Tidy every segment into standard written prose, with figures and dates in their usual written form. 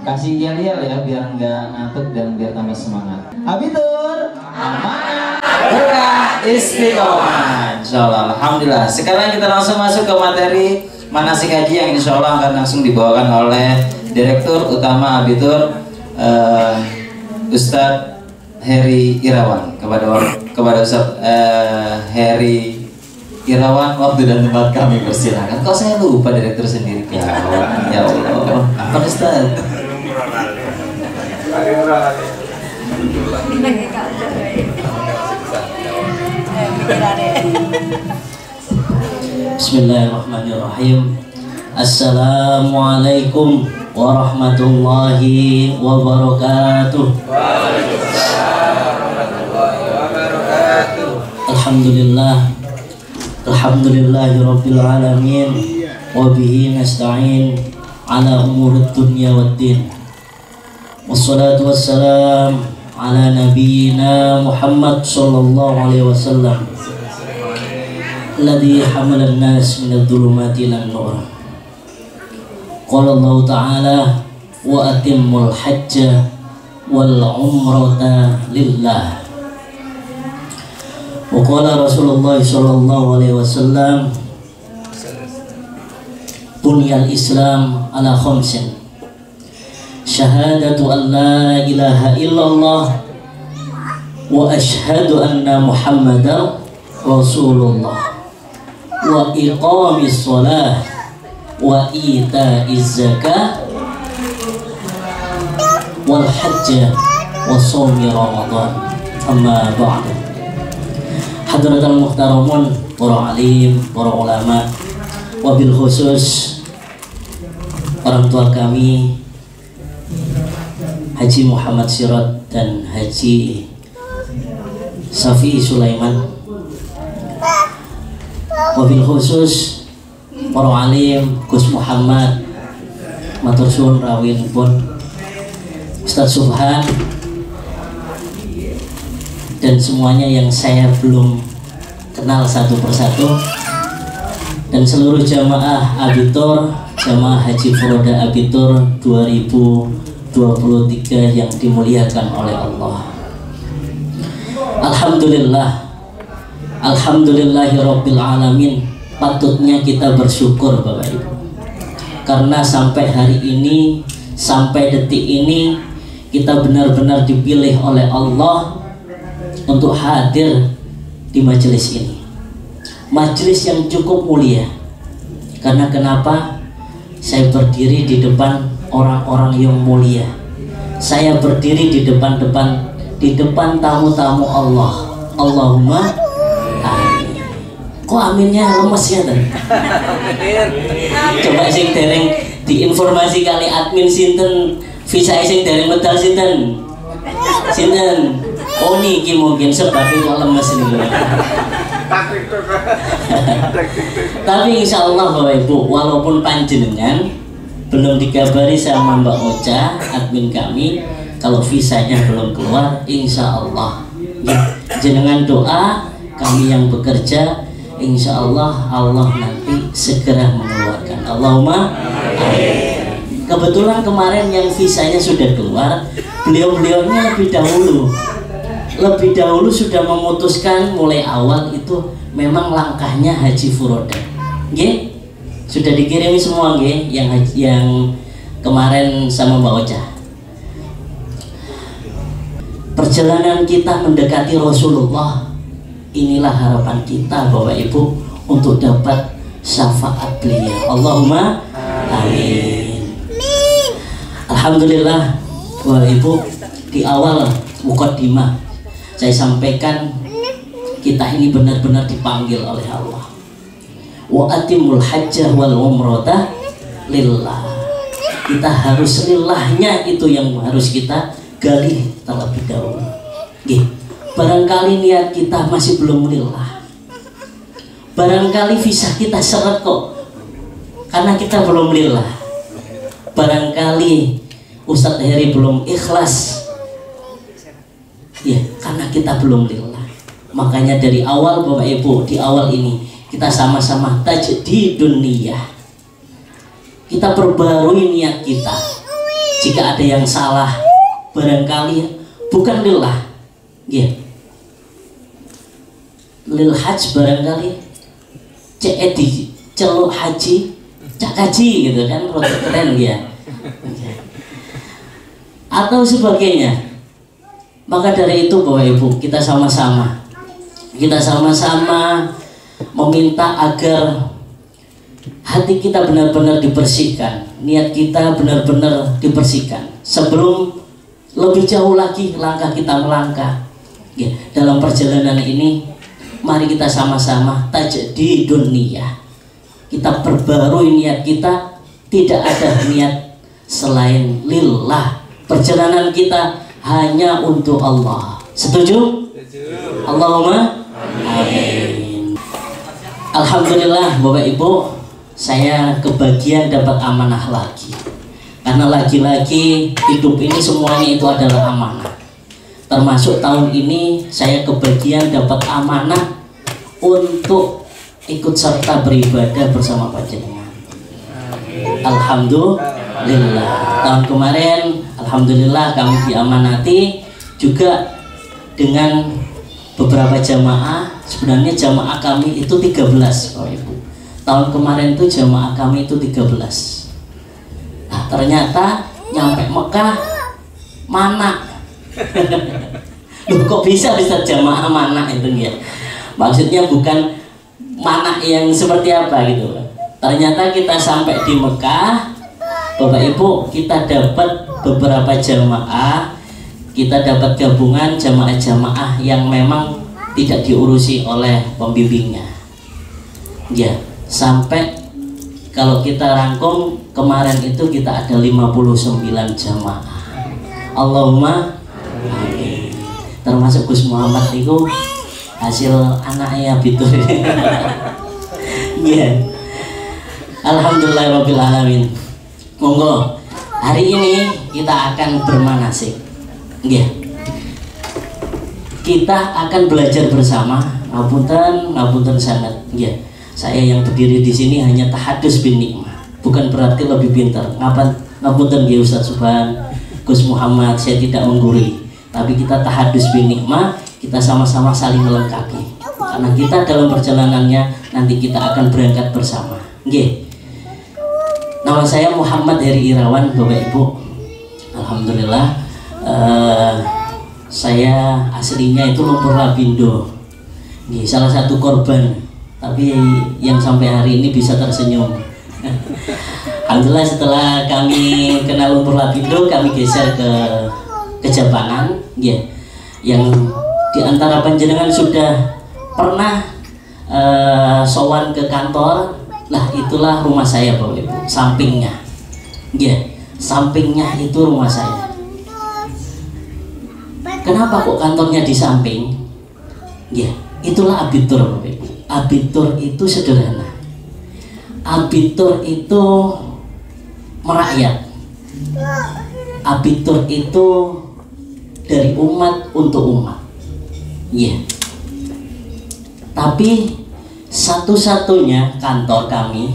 Kasih yel-yel ya biar nggak ngantuk dan biar tambah semangat. Abitur, amanah, berkah, istiqomah. Insyaallah, alhamdulillah. Sekarang kita langsung masuk ke materi manasik haji yang insyaallah akan langsung dibawakan oleh Direktur Utama Abitur Ustadz Heri Irawan. Kepada Ustadz Heri Irawan, waktu dan tempat kami persilakan. Kok saya lupa direktur sendiri? Ya Allah. Apa Ustaz? Bismillahirrahmanirrahim. Assalamualaikum warahmatullahi wabarakatuh. Alhamdulillah. Alhamdulillahirabbil alamin wa bihi nasta'in ala umurid dunya waddin. Wassalatu wassalam ala nabiyyina Muhammad sallallahu alaihi wasallam alladhi hamala an-nas min adh-dhulumati ila an-nur. Qala Allah ta'ala wa atimmul hajja wal umrata lillah. Waqala Rasulullah sallallahu alaihi wasallam Bunyal Islam ala khamsin syahadatu an la ilaha illallah wa ashhadu anna Muhammadar Rasulullah wa iqamis shalah wa ita'iz zakah wal hajj wa shaumi ramadan. Amma ba'du. Hadratul muhtaramun, para alim, para ulama, wabil khusus orang tua kami Haji Muhammad Sirot dan Haji Safi Sulaiman, wabil khusus para alim Gus Muhammad matur suwun rawin pun Ustaz Subhan dan semuanya yang saya belum kenal satu persatu, dan seluruh jamaah Abitur, jamaah Haji Furoda Abitur 2023 yang dimuliakan oleh Allah. Alhamdulillah, alhamdulillahirabbil alamin. Patutnya kita bersyukur Bapak Ibu, karena sampai hari ini, sampai detik ini kita benar-benar dipilih oleh Allah untuk hadir di majelis ini. Majelis yang cukup mulia. Karena kenapa? Saya berdiri di depan orang-orang yang mulia. Saya berdiri di depan tamu-tamu Allah. Allahumma amin. Kok aminnya lemes ya tadi? Coba sing dereng diinformasi kali admin sinten, visa sing dereng medal sinten? Sinten? Oh niki mungkin sebabnya kok lemes nih. Tapi insya Allah Bapak Ibu, walaupun panjenengan belum dikabari sama Mbak Ocha, admin kami, kalau visanya belum keluar, insya Allah ya, jenengan doa, kami yang bekerja, insya Allah Allah nanti segera mengeluarkan. Allahumma amin. Kebetulan kemarin yang visanya sudah keluar, beliau-beliaunya lebih dahulu sudah memutuskan mulai awal itu memang langkahnya Haji Furoda. Nggih? Sudah dikirimi semua nggih yang kemarin sama Mbak Ocha. Perjalanan kita mendekati Rasulullah, inilah harapan kita Bapak Ibu untuk dapat syafaat beliau. Allahumma amin. Alhamdulillah Bapak Ibu, di awal mukaddimah saya sampaikan kita ini benar-benar dipanggil oleh Allah. Wa atimul hajjah wal umrata lillah. Kita harus lillahnya, itu yang harus kita gali terlebih dahulu. Barangkali niat kita masih belum lillah. Barangkali visa kita seret kok, karena kita belum lillah. Barangkali Ustadz Heri belum ikhlas, ya karena kita belum lillah. Makanya dari awal Bapak Ibu, di awal ini kita sama-sama tajdidun niyah. Kita perbarui niat kita. jika ada yang salah barangkali bukan lillah, ya, lil hajj barangkali cek di celuk haji cak haji gitu kan, roti keren ya, atau sebagainya. Maka dari itu Bapak Ibu, kita sama-sama meminta agar hati kita benar-benar dibersihkan, niat kita benar-benar dibersihkan sebelum lebih jauh lagi langkah kita melangkah ya, dalam perjalanan ini. Mari kita sama-sama tajdidun niyah, kita perbarui niat kita, tidak ada niat selain lillah. Perjalanan kita hanya untuk Allah. Setuju? Allahumma amin. Alhamdulillah Bapak Ibu, saya kebagian dapat amanah lagi. Karena lagi-lagi hidup ini semuanya itu adalah amanah. Termasuk tahun ini saya kebagian dapat amanah untuk ikut serta beribadah bersama panjenengan. Alhamdulillah. Tahun kemarin alhamdulillah kami diamanati juga dengan beberapa jamaah. Sebenarnya jamaah kami itu 13 Bapak Ibu. Tahun kemarin itu jamaah kami itu 13. Nah, ternyata nyampe Mekah mana? Loh, kok bisa jamaah mana itu ya? Maksudnya bukan mana yang seperti apa gitu. Ternyata kita sampai di Mekah, Bapak Ibu, kita dapat beberapa jamaah, kita dapat gabungan jamaah-jamaah yang memang tidak diurusi oleh pembimbingnya. Ya, sampai kalau kita rangkum kemarin itu kita ada 59 jamaah. Allahumma amin. Termasuk Gus Muhammad itu hasil anaknya Bitur. Ya. Alhamdulillahirabbil alamin. Monggo hari ini kita akan bermanasik. Ya. Kita akan belajar bersama. Ngapunten sangat. Ya. Saya yang berdiri di sini hanya tahadus bin nikmah. Bukan berarti lebih pintar. Ngapunten ya Ustaz Subhan, Gus Muhammad, saya tidak menggurui. Tapi kita tahadus bin nikmah, kita sama-sama saling melengkapi. Karena kita dalam perjalanannya nanti kita akan berangkat bersama. Nggih. Nama saya Muhammad Heri Irawan, Bapak Ibu. Alhamdulillah. Saya aslinya itu Lumpur Lapindo. Nggih, salah satu korban. Tapi yang sampai hari ini bisa tersenyum. Alhamdulillah, setelah kami kenal Lumpur Lapindo, kami geser ke Kejabangan, ya, yang diantara panjenengan sudah pernah sowan ke kantor, lah itulah rumah saya Bapak Ibu, sampingnya, ya, sampingnya itu rumah saya. Kenapa kok kantornya di samping? Ya, itulah abitur Bapak Ibu. Abitur itu sederhana. Abitur itu merakyat. Abitur itu dari umat untuk umat. Iya. Tapi satu-satunya kantor kami,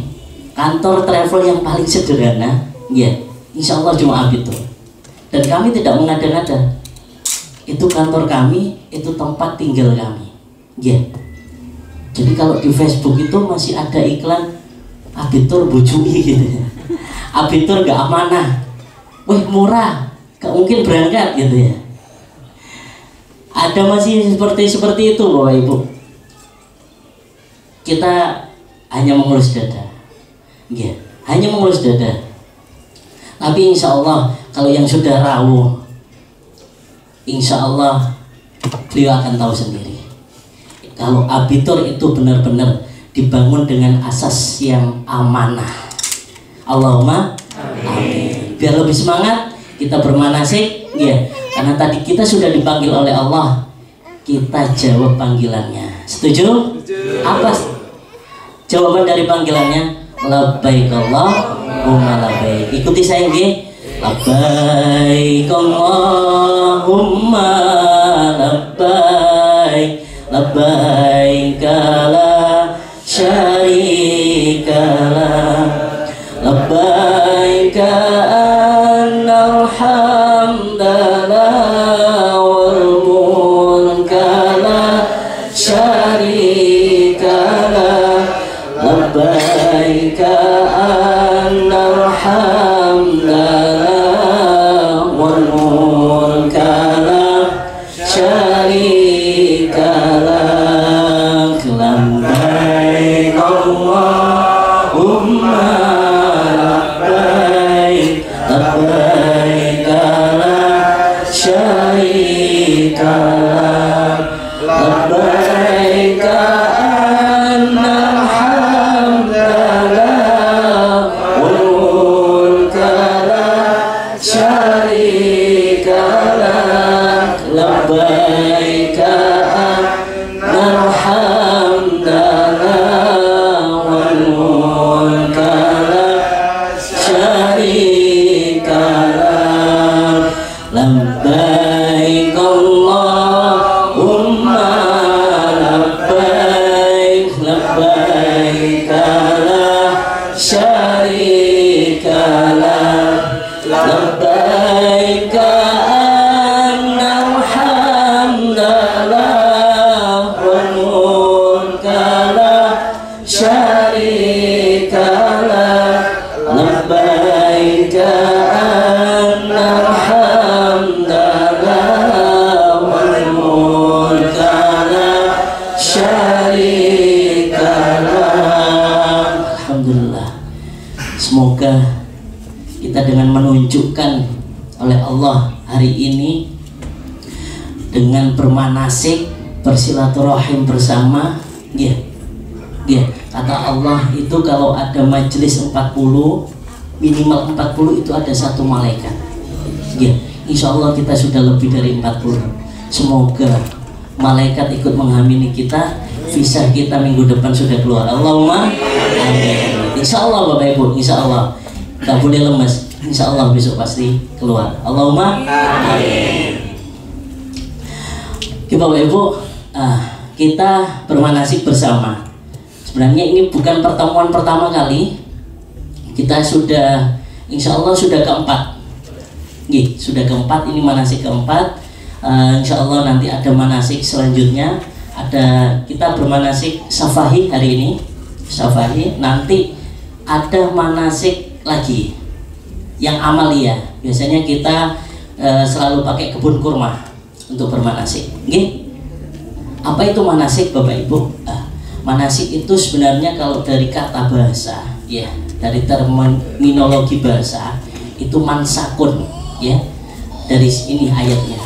kantor travel yang paling sederhana, ya, insya Allah cuma abitur. Dan kami tidak mengada-ngada. Itu kantor kami, itu tempat tinggal kami. Ya. Jadi kalau di Facebook itu masih ada iklan abitur bujui gitu ya. Abitur gak amanah. Wih, murah, gak mungkin berangkat gitu ya. Ada masih seperti itu Bapak Ibu. Kita hanya mengurus dada, ya, hanya mengurus dada. Tapi insya Allah kalau yang sudah rawuh, insya Allah beliau akan tahu sendiri. Kalau abitur itu benar-benar dibangun dengan asas yang amanah. Allahumma amin. Biar lebih semangat kita bermanasik, ya. Karena tadi kita sudah dipanggil oleh Allah, kita jawab panggilannya. Setuju? Apa jawaban dari panggilannya? Labbaik Allahumma labbaik. Ikuti saya nggih. Labbaik Allahumma labbaik. Labbaik la syarika la. Labbaik annal labbaik la syarika lak labbaik annal hamda lak wal mulka la syarika lak labbaik annal hamda lak wal mulka la syarika lak labbaik Allahumma labbaik labbaik la syarika lak labbaik annal hamda lak wal mulka la syarika lak labbaik annal hamda lak wal mulka la syarika lak. Alhamdulillah, semoga kita dengan menunjukkan oleh Allah hari ini dengan bermanasik bersilaturahim bersama, ya, kata Allah itu kalau ada majelis 40 minimal 40 itu ada satu malaikat, ya. Insya Allah kita sudah lebih dari 40. Semoga malaikat ikut menghamili kita, visa kita minggu depan sudah keluar. Allahumma amin. Insya Allah Bapak Ibu, insya Allah nggak boleh lemes. Insya Allah besok pasti keluar. Allahumma amin. Oke Bapak Ibu, kita bermanasik bersama. Sebenarnya ini bukan pertemuan pertama kali. Kita sudah, insya Allah sudah keempat. Sudah keempat, ini manasik keempat. Insya Allah nanti ada manasik selanjutnya. Kita bermanasik Safahi hari ini. Safahi, nanti ada manasik lagi yang amalia. Biasanya kita selalu pakai kebun kurma untuk bermanasik. Apa itu manasik Bapak Ibu? Manasik itu sebenarnya kalau dari kata bahasa, ya, dari terminologi bahasa itu mansakun, ya. Dari ini ayatnya.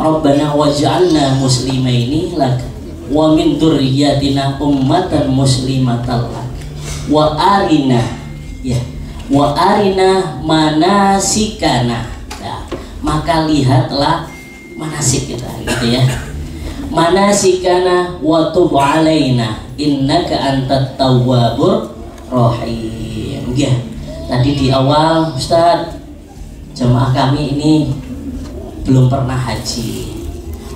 Rabbana waj'alna muslimaini lak wa min dzurriyyatina ummatan muslimatan lak wa arina, ya, wa arina manasikana. Nah, maka lihatlah manasik kita, gitu ya. Manasikana wa tub alaina innaka antat tawwabur rahim. Ya, tadi di awal Ustaz, jamaah kami ini belum pernah haji.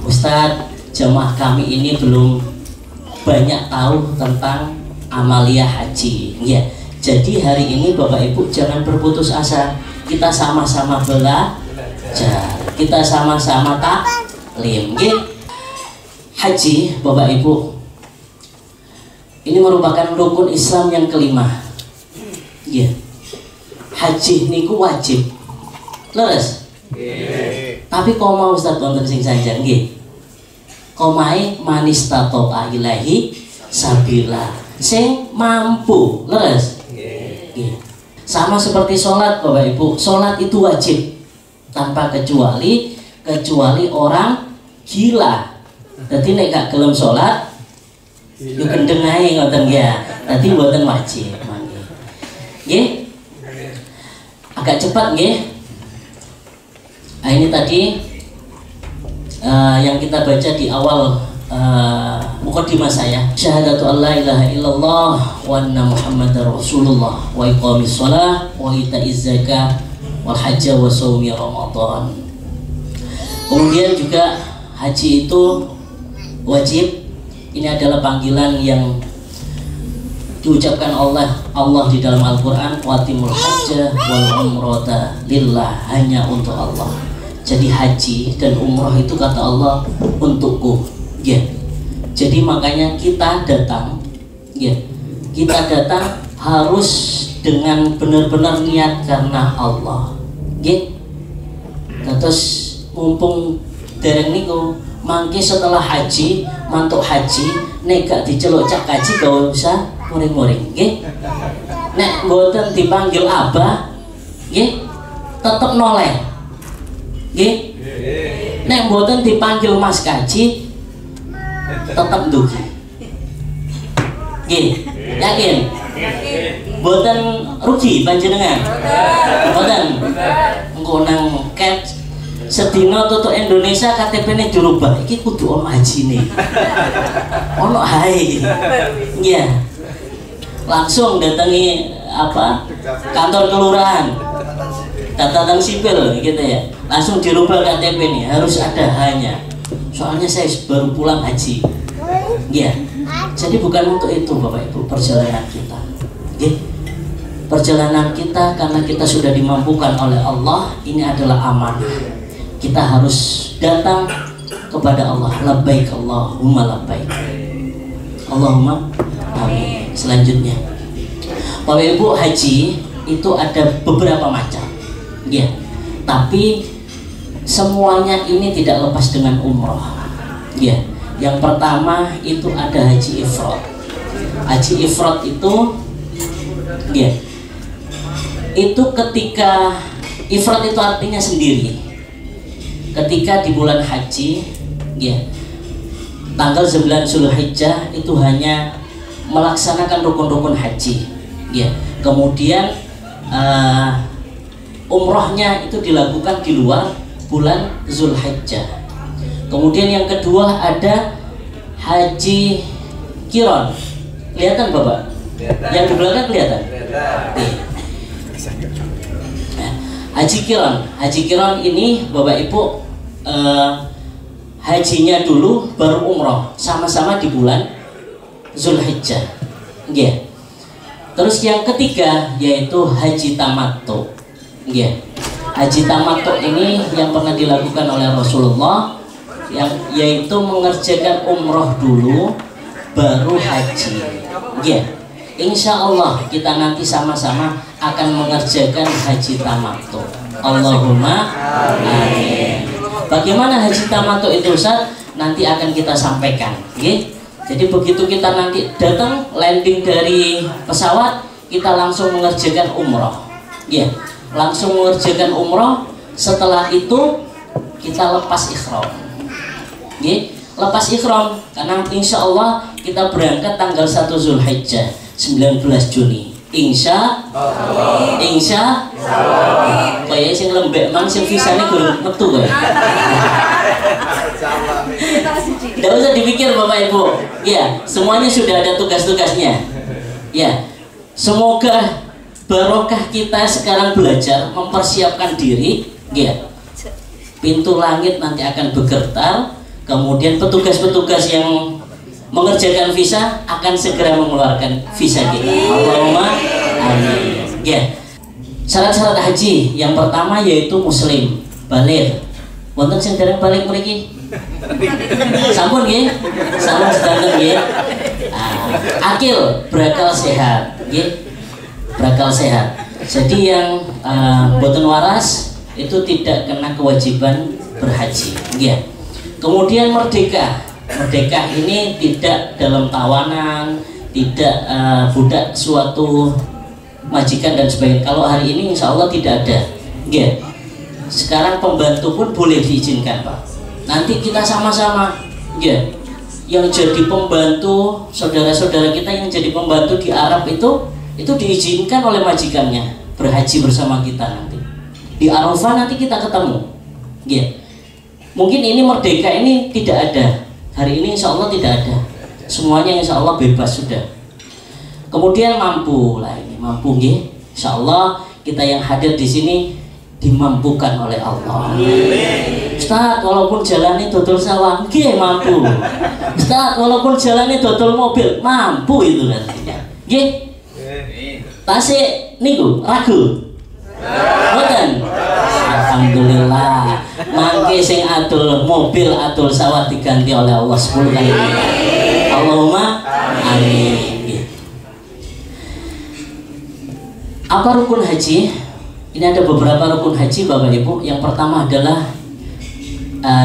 Ustaz, jamaah kami ini belum banyak tahu tentang amalia haji. Ya, jadi hari ini Bapak Ibu jangan berputus asa. Kita sama-sama belajar, kita sama-sama taklim. Haji Bapak Ibu ini merupakan rukun Islam yang kelima. Ya, haji niku wajib. Leres? Tapi koma Ustaz wonten sing sanjang nggih. Komae manistato'a ilahi sabila. Sing mampu, leres? Nggih. Sama seperti sholat Bapak Ibu. Sholat itu wajib tanpa kecuali orang gila. Dadi nek gak gelem sholat yo gendeng ae ngoten ya. Dadi mboten wajib. Nggih. Agak cepat nggih. Nah, ini tadi yang kita baca di awal mukadimah saya, syahadatu alla ilaha illallah wa anna muhammadar rasulullah wa iqamis shalah wa ita'iz zakah wal hajja wa shaumi ramadan. Kemudian juga haji itu wajib. Ini adalah panggilan yang diucapkan Allah di dalam Al-Quran, watimul hajjah wal umrata lillah, hanya untuk Allah. Jadi haji dan umrah itu kata Allah untukku, ya. Jadi makanya kita datang, ya, kita datang harus dengan benar-benar niat karena Allah, ya. Terus mumpung dereng niku mangke setelah haji, mantuk haji, nek gak diceluk cak kaji gak usah muring-muring, nggih. nek mboten dipanggil abah nggih tetep noleh nggih, nek mboten dipanggil Mas Kaji tetep ndugi nggih, yakin mboten rugi panjenengan mboten engko nang ket sedina tutuk Indonesia KTP-ne dirubah iki kudu ono hajine ono hae iya langsung datangi apa kantor kelurahan catatan sipil gitu ya langsung dirubah KTP nih harus ada hanya soalnya saya baru pulang haji iya jadi bukan untuk itu Bapak Ibu perjalanan kita ya. Perjalanan kita karena kita sudah dimampukan oleh Allah ini adalah amanah kita harus datang kepada Allah labbaik Allahumma labbaik Allahumma amin. Selanjutnya Bapak Ibu haji itu ada beberapa macam ya tapi semuanya ini tidak lepas dengan umroh ya yang pertama itu ada haji ifrad. Haji ifrad itu ya itu ketika ifrad itu artinya sendiri ketika di bulan haji ya tanggal 9 Zulhijjah itu hanya melaksanakan rukun-rukun haji ya kemudian umrohnya itu dilakukan di luar bulan Zulhijjah. Kemudian yang kedua ada haji kiron kelihatan Bapak yang di belakang kelihatan haji kiron ini Bapak Ibu hajinya dulu baru umroh sama-sama di bulan Zulhijjah yeah. Terus yang ketiga yaitu haji tamattu yeah. Haji tamattu ini yang pernah dilakukan oleh Rasulullah yang yaitu mengerjakan umroh dulu baru haji yeah. Insya Allah kita nanti sama-sama akan mengerjakan haji tamattu. Allahumma amin. Bagaimana haji tamattu itu Ustaz? Nanti akan kita sampaikan. Okay? Jadi begitu kita nanti datang landing dari pesawat, kita langsung mengerjakan umroh. Ya, langsung mengerjakan umroh. Setelah itu kita lepas ikhram. Okay? Lepas ikhram karena insya Allah kita berangkat tanggal 1 Zulhijjah 19 Juni insya kayak sing lembek mang sing visane gurung metu kae tidak usah dipikir Bapak Ibu ya semuanya sudah ada tugas-tugasnya ya semoga barokah kita sekarang belajar mempersiapkan diri ya pintu langit nanti akan bergetar kemudian petugas-petugas yang mengerjakan visa akan segera mengeluarkan visa kita. Allahumma amin. Ya. Syarat-syarat haji yang pertama yaitu muslim, baligh. Wonten sing dereng baligh mriki? Sampun nggih? Sampun sedanten nggih. Akil, berakal sehat, nggih. Berakal sehat. Jadi yang boten waras itu tidak kena kewajiban berhaji, nggih. Kemudian merdeka. Merdeka ini tidak dalam tawanan, tidak budak suatu majikan dan sebagainya. Kalau hari ini insya Allah tidak ada. Yeah. Sekarang pembantu pun boleh diizinkan Pak. Nanti kita sama-sama yeah. Yang jadi pembantu, saudara-saudara kita yang jadi pembantu di Arab itu diizinkan oleh majikannya berhaji bersama kita nanti. Di Arafah nanti kita ketemu. Yeah. Mungkin ini merdeka ini tidak ada. Hari ini insya Allah tidak ada. Semuanya insya Allah bebas sudah. Kemudian mampu lah ini mampu nggih. Insya Allah kita yang hadir di sini dimampukan oleh Allah. Ustaz, walaupun jalannya dodol sawah, nggih mampu. Ustaz, walaupun jalannya dodol mobil, mampu itu nantinya. Nggih. Tasik niku ragu. Mboten. Alhamdulillah. Mangke sing adol mobil adol sawah diganti oleh Allah 10 kali. Allahumma amin. Apa rukun haji? Ini ada beberapa rukun haji Bapak Ibu. Yang pertama adalah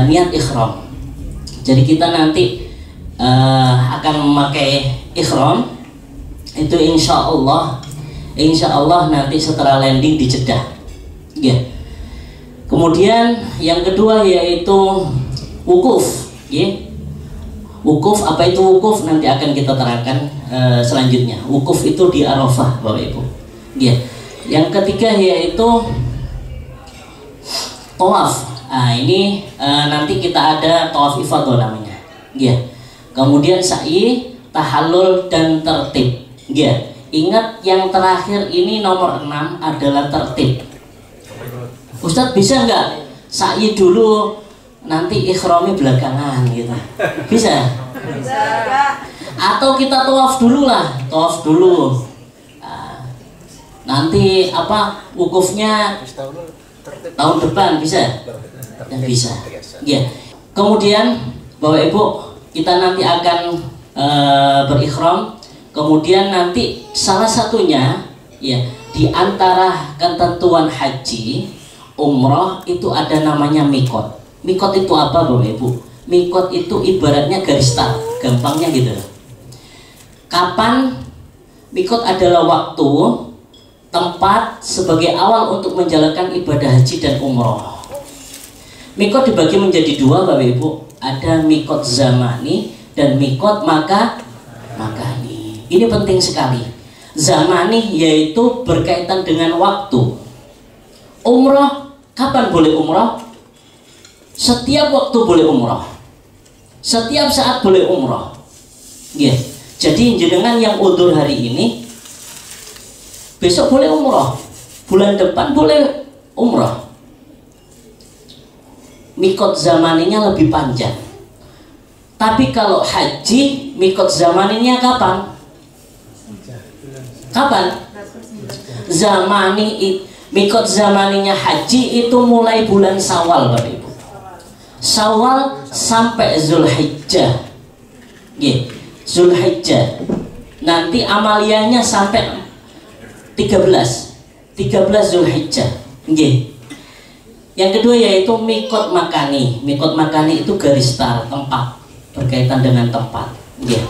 niat ikhram. Jadi kita nanti akan memakai ikhram. Itu insya Allah insya Allah nanti setelah landing di Jeddah. Ya. Kemudian yang kedua yaitu wukuf. Ya. Wukuf, apa itu wukuf? Nanti akan kita terangkan selanjutnya. Wukuf itu di Arafah, Bapak Ibu. Ya. Yang ketiga yaitu tawaf. Nah, ini nanti kita ada tawaf ifadah namanya. Ya. Kemudian sa'i, tahallul dan tertib. Ya. Ingat yang terakhir ini nomor 6 adalah tertib. Ustadz bisa nggak sa'i dulu nanti ikhrami belakangan gitu? Bisa? Bisa. Atau kita tawaf dulu lah, tawaf dulu. Nanti apa wukufnya tahun depan bisa? Dan bisa. Ya. Kemudian Bapak Ibu kita nanti akan berikhram. Kemudian nanti salah satunya ya di antara ketentuan haji, umroh itu ada namanya mikot. Mikot itu apa Bapak Ibu? Mikot itu ibaratnya garis start, gampangnya gitu. Kapan? Mikot adalah waktu, tempat sebagai awal untuk menjalankan ibadah haji dan umroh. Mikot dibagi menjadi dua Bapak Ibu. Ada mikot zamani dan mikot makani. Ini penting sekali. Zamani yaitu berkaitan dengan waktu. Umroh, kapan boleh umroh? Setiap waktu boleh umroh. Setiap saat boleh umroh. Ya. Jadi jenengan yang udzur hari ini, besok boleh umroh. Bulan depan boleh umroh. Mikot zamaninya lebih panjang. Tapi kalau haji, mikot zamaninya kapan? Kapan? Mikot zamaninya haji itu mulai bulan Syawal, Bapak Ibu. Syawal sampai Zulhijjah. Yeah. Zulhijjah. Nanti amaliyahnya sampai 13 Zulhijjah. Yeah. Yang kedua yaitu mikot makani. Mikot makani itu garis start, tempat, berkaitan dengan tempat. Yeah.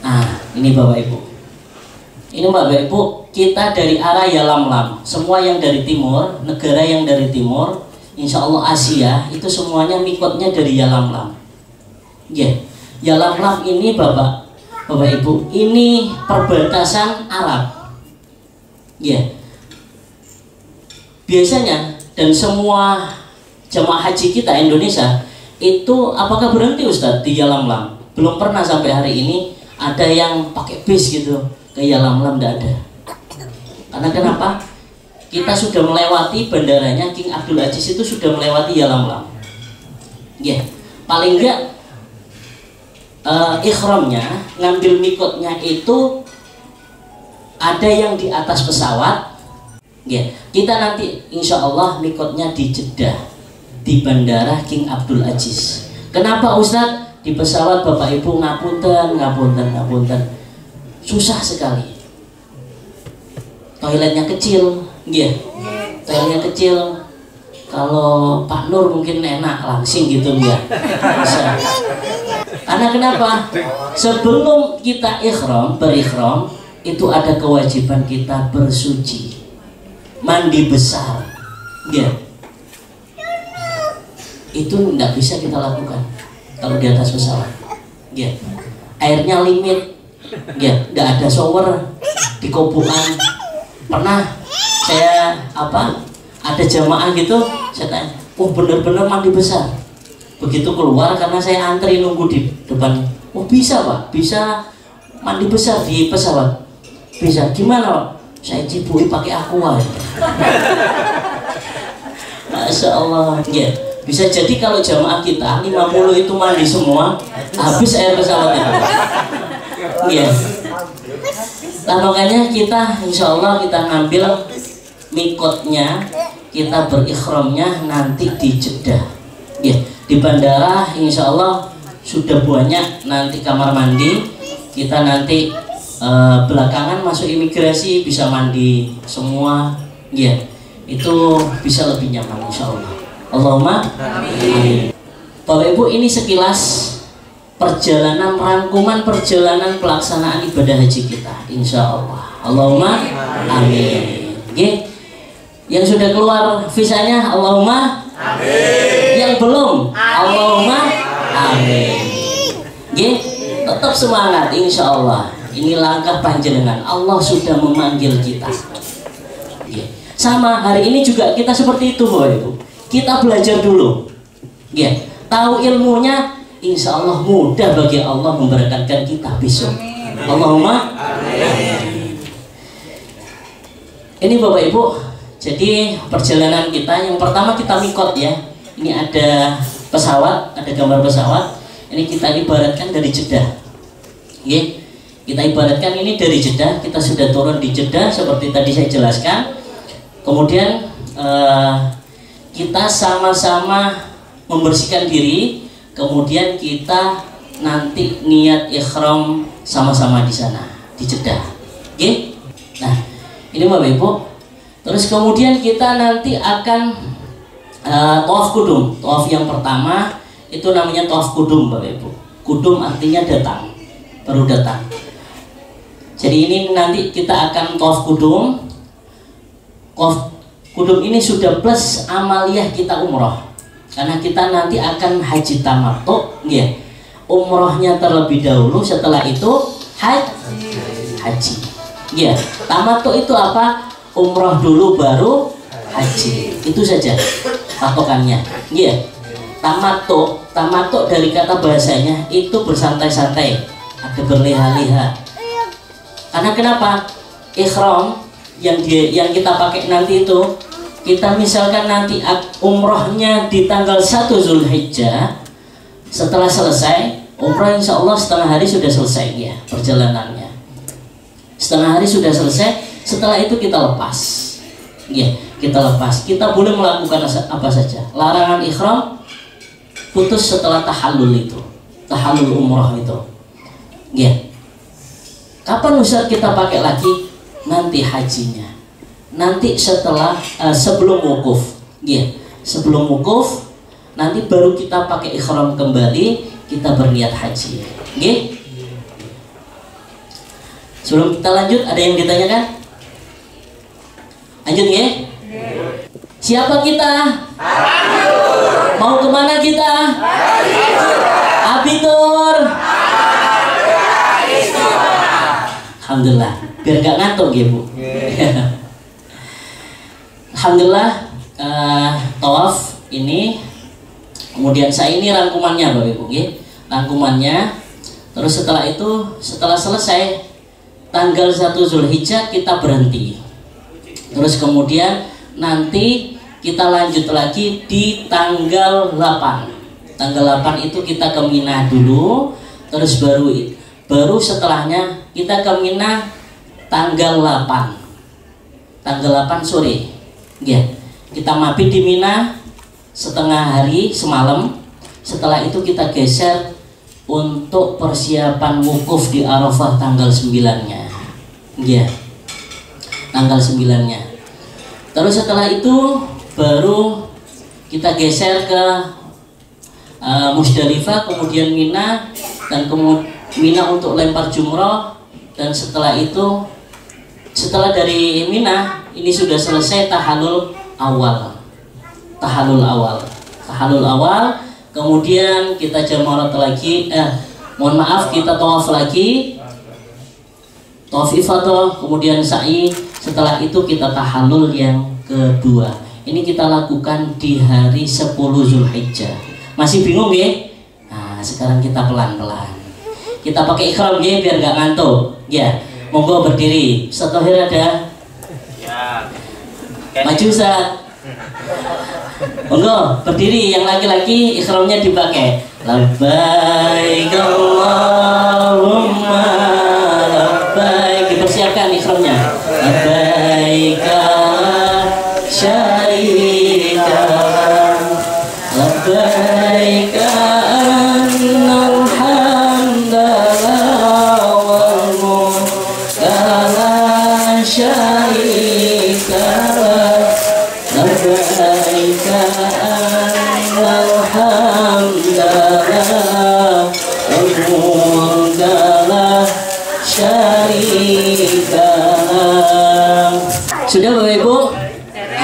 Nah, ini Bapak Ibu. Ini Bapak Ibu, kita dari arah Yalamlam. Semua yang dari timur, negara yang dari timur, insya Allah Asia, itu semuanya mikotnya dari Yalamlam. Ya, Yalamlam ini Bapak Ibu, ini perbatasan Arab. Ya, biasanya dan semua jemaah haji kita Indonesia itu apakah berhenti Ustadz di Yalamlam? Belum pernah sampai hari ini ada yang pakai bis gitu ke Yalamlam, tidak ada. Karena kenapa? Kita sudah melewati bandaranya King Abdul Aziz, itu sudah melewati Yalamlam. Ya, paling enggak ikhramnya, ngambil mikotnya itu ada yang di atas pesawat. Ya, kita nanti insya Allah mikotnya di Jeddah, di bandara King Abdul Aziz. Kenapa Ustadz? Di pesawat Bapak Ibu ngapunten. Susah sekali. Toiletnya kecil, ya. Toiletnya kecil. Kalau Pak Nur mungkin enak langsing gitu ya. Bisa. Karena kenapa? Sebelum kita berikhram, itu ada kewajiban kita bersuci, mandi besar, ya. Itu tidak bisa kita lakukan kalau di atas pesawat, ya. Airnya limit. Ya, nggak ada shower di kobukan. Pernah saya ada jamaah gitu, saya tanya, bener-bener mandi besar. Begitu keluar, karena saya antri nunggu di depan, bisa Pak, bisa mandi besar di pesawat. Bisa, gimana Pak? Saya cibui pakai aqua. Masya Allah. Ya, bisa jadi kalau jamaah kita 50 itu mandi semua, habis air pesawat itu. Iya. Nah, makanya kita insya Allah kita ngambil mikotnya, kita berikhramnya nanti di Jeddah. Ya, di bandara insya Allah sudah banyak nanti kamar mandi. Kita nanti belakangan masuk imigrasi bisa mandi semua. Ya, itu bisa lebih nyaman insya Allah. Allahumma amin. Bapak Ibu, ini sekilas rangkuman perjalanan pelaksanaan ibadah haji kita insya Allah. Allahumma amin. Oke. Yang sudah keluar visanya Allahumma amin. Yang belum Allahumma amin. Oke. Tetap semangat insya Allah. Ini langkah panjenengan. Allah sudah memanggil kita. Oke. Sama hari ini juga kita seperti itu Bapak Ibu. Kita belajar dulu. Ya, tahu ilmunya, insya Allah mudah bagi Allah memberkatkan kita besok. Allahumma amin. Ini Bapak Ibu, jadi perjalanan kita yang pertama kita mikot ya. Ini ada pesawat, ada gambar pesawat. Ini kita ibaratkan dari Jeddah. Oke, kita ibaratkan ini dari Jeddah. Kita sudah turun di Jeddah seperti tadi saya jelaskan. Kemudian kita sama-sama membersihkan diri. Kemudian kita nanti niat ikhram sama-sama di sana di Jeddah. Oke. Nah, ini Bapak Ibu. Terus kemudian kita nanti akan tawaf kudum. Tawaf yang pertama itu namanya tawaf kudum Bapak Ibu. Kudum artinya datang, baru datang. Jadi ini nanti kita akan tawaf kudum. Tawaf kudum ini sudah plus amaliyah kita umroh. Karena kita nanti akan haji tamattu, ya. Umrohnya terlebih dahulu, setelah itu haji. Ya, tamattu itu apa? Umroh dulu baru haji. Itu saja patokannya. Ya. Tamattu dari kata bahasanya itu bersantai-santai, ada berleha-leha. Karena kenapa? Ikhram yang kita pakai nanti itu, kita misalkan nanti umrohnya di tanggal 1 Zulhijjah, setelah selesai umroh insya Allah setengah hari sudah selesai ya perjalanannya. Setengah hari sudah selesai. Setelah itu kita lepas, ya kita lepas. Kita boleh melakukan apa saja. Larangan ikhram putus setelah tahallul itu, tahallul umroh itu. Ya. Kapan Ustaz kita pakai lagi? Nanti hajinya. Nanti setelah sebelum wukuf, ya sebelum wukuf nanti baru kita pakai ikhram kembali, kita berniat haji. Ya. Sebelum kita lanjut, ada yang ditanyakan? Lanjut ya. Siapa kita? Mau kemana kita? Abitur. Alhamdulillah. Biar gak ngantuk ya Bu. Alhamdulillah. Tawaf ini, kemudian saya ini rangkumannya Bapak Ibu ya. Rangkumannya. Terus setelah itu, setelah selesai tanggal 1 Zulhijjah kita berhenti. Terus kemudian nanti kita lanjut lagi di tanggal 8. Tanggal 8 itu kita ke Mina dulu. Terus baru setelahnya kita ke Mina tanggal 8. Tanggal 8 sore. Ya. Kita mabit di Mina setengah hari semalam. Setelah itu kita geser untuk persiapan wukuf di Arafah tanggal 9-nya. Ya. Tanggal 9-nya. Terus setelah itu baru kita geser ke Musdalifah, kemudian Mina, dan kemudian Mina untuk lempar jumroh. Dan setelah itu, setelah dari Mina ini sudah selesai tahallul awal. Tahallul awal. Kemudian kita jamarat lagi. Kita tawaf lagi. Tawaf ifadah, kemudian sa'i. Setelah itu kita tahallul yang kedua. Ini kita lakukan di hari 10 Zulhijjah. Masih bingung ya? Nah, sekarang kita pelan-pelan. Kita pakai ikhram ya biar gak ngantuk. Ya, monggo berdiri. Ustaz Thohir ada? Ya. Maju Ustaz. Monggo berdiri, yang laki-laki ikhramnya dipakai. Labbaik Allahumma labbaik. Dipersiapkan ikhramnya. Labbaik la syarika labbaik annal hamda wal mulka la syarika labbaik annal hamda wal mulka la syarika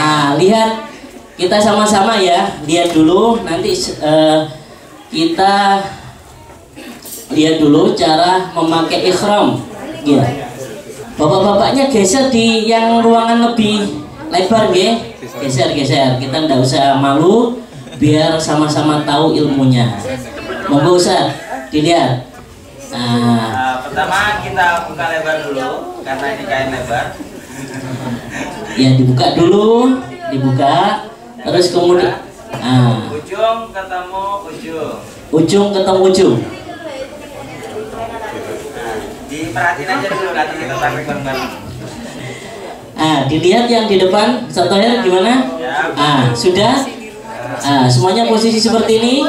Nah, lihat kita sama-sama ya, lihat dulu nanti kita lihat dulu cara memakai ihram. Ya. Bapak-bapaknya geser di yang ruangan lebih lebar ya. Geser. Kita ndak usah malu biar sama-sama tahu ilmunya. Monggo Ustaz, dilihat. Nah, pertama kita buka lebar dulu karena ini kain lebar. Ya, dibuka dulu, dibuka. Terus kemudian ujung ketemu ujung. Ujung ketemu ujung. Diperhatiin aja dulu, nanti kita tarik bareng-bareng. Dilihat yang di depan, Ustaz Thohir gimana? Sudah? Semuanya posisi seperti ini.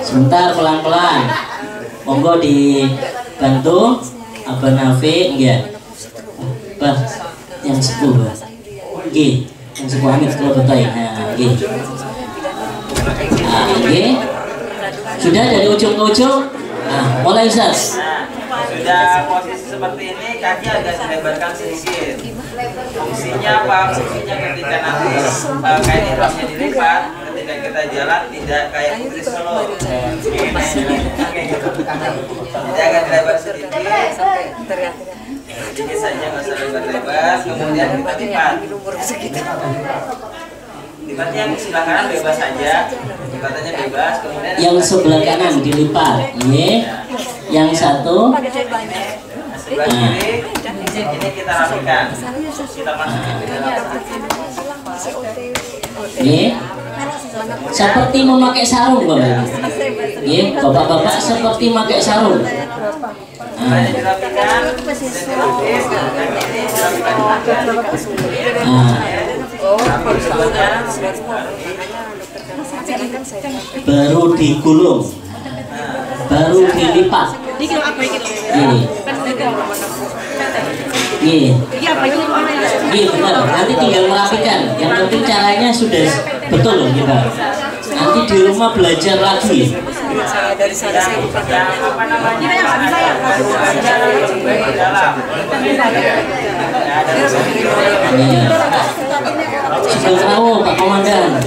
Sebentar, pelan-pelan. Monggo dibantu Abah Nafi, enggak? Yang sepuh, Nggih. Yang sepuh amit kalau betul. Nggih. Nggih. Sudah dari ujung ke ujung? Mulai Ustaz. Sudah posisi seperti ini, kaki agak dilebarkan sedikit. Fungsinya apa? Fungsinya ketika nanti kain ihramnya dilipat, ketika kita jalan tidak kayak putri solo. Jadi agak dilebar sedikit. Sedikit saja, nggak usah lebar-lebar. Kemudian kita lipat. Lipatnya yang sebelah kanan bebas saja. Lipatannya bebas. Kemudian yang sebelah kanan dilipat. Ini yang satu. Sebelah kiri ini kita rapikan. Kita masukin ke dalam. Ini seperti memakai sarung, Bapak. Ini Bapak-bapak seperti memakai sarung. Dirapikan. Baru digulung, baru dilipat. Benar. Nanti tinggal merapikan. Yang penting caranya sudah betul loh kita. Nanti di rumah belajar lagi. Dari sana saya bukan Apa namanya? Sudah tahu Pak Komandan,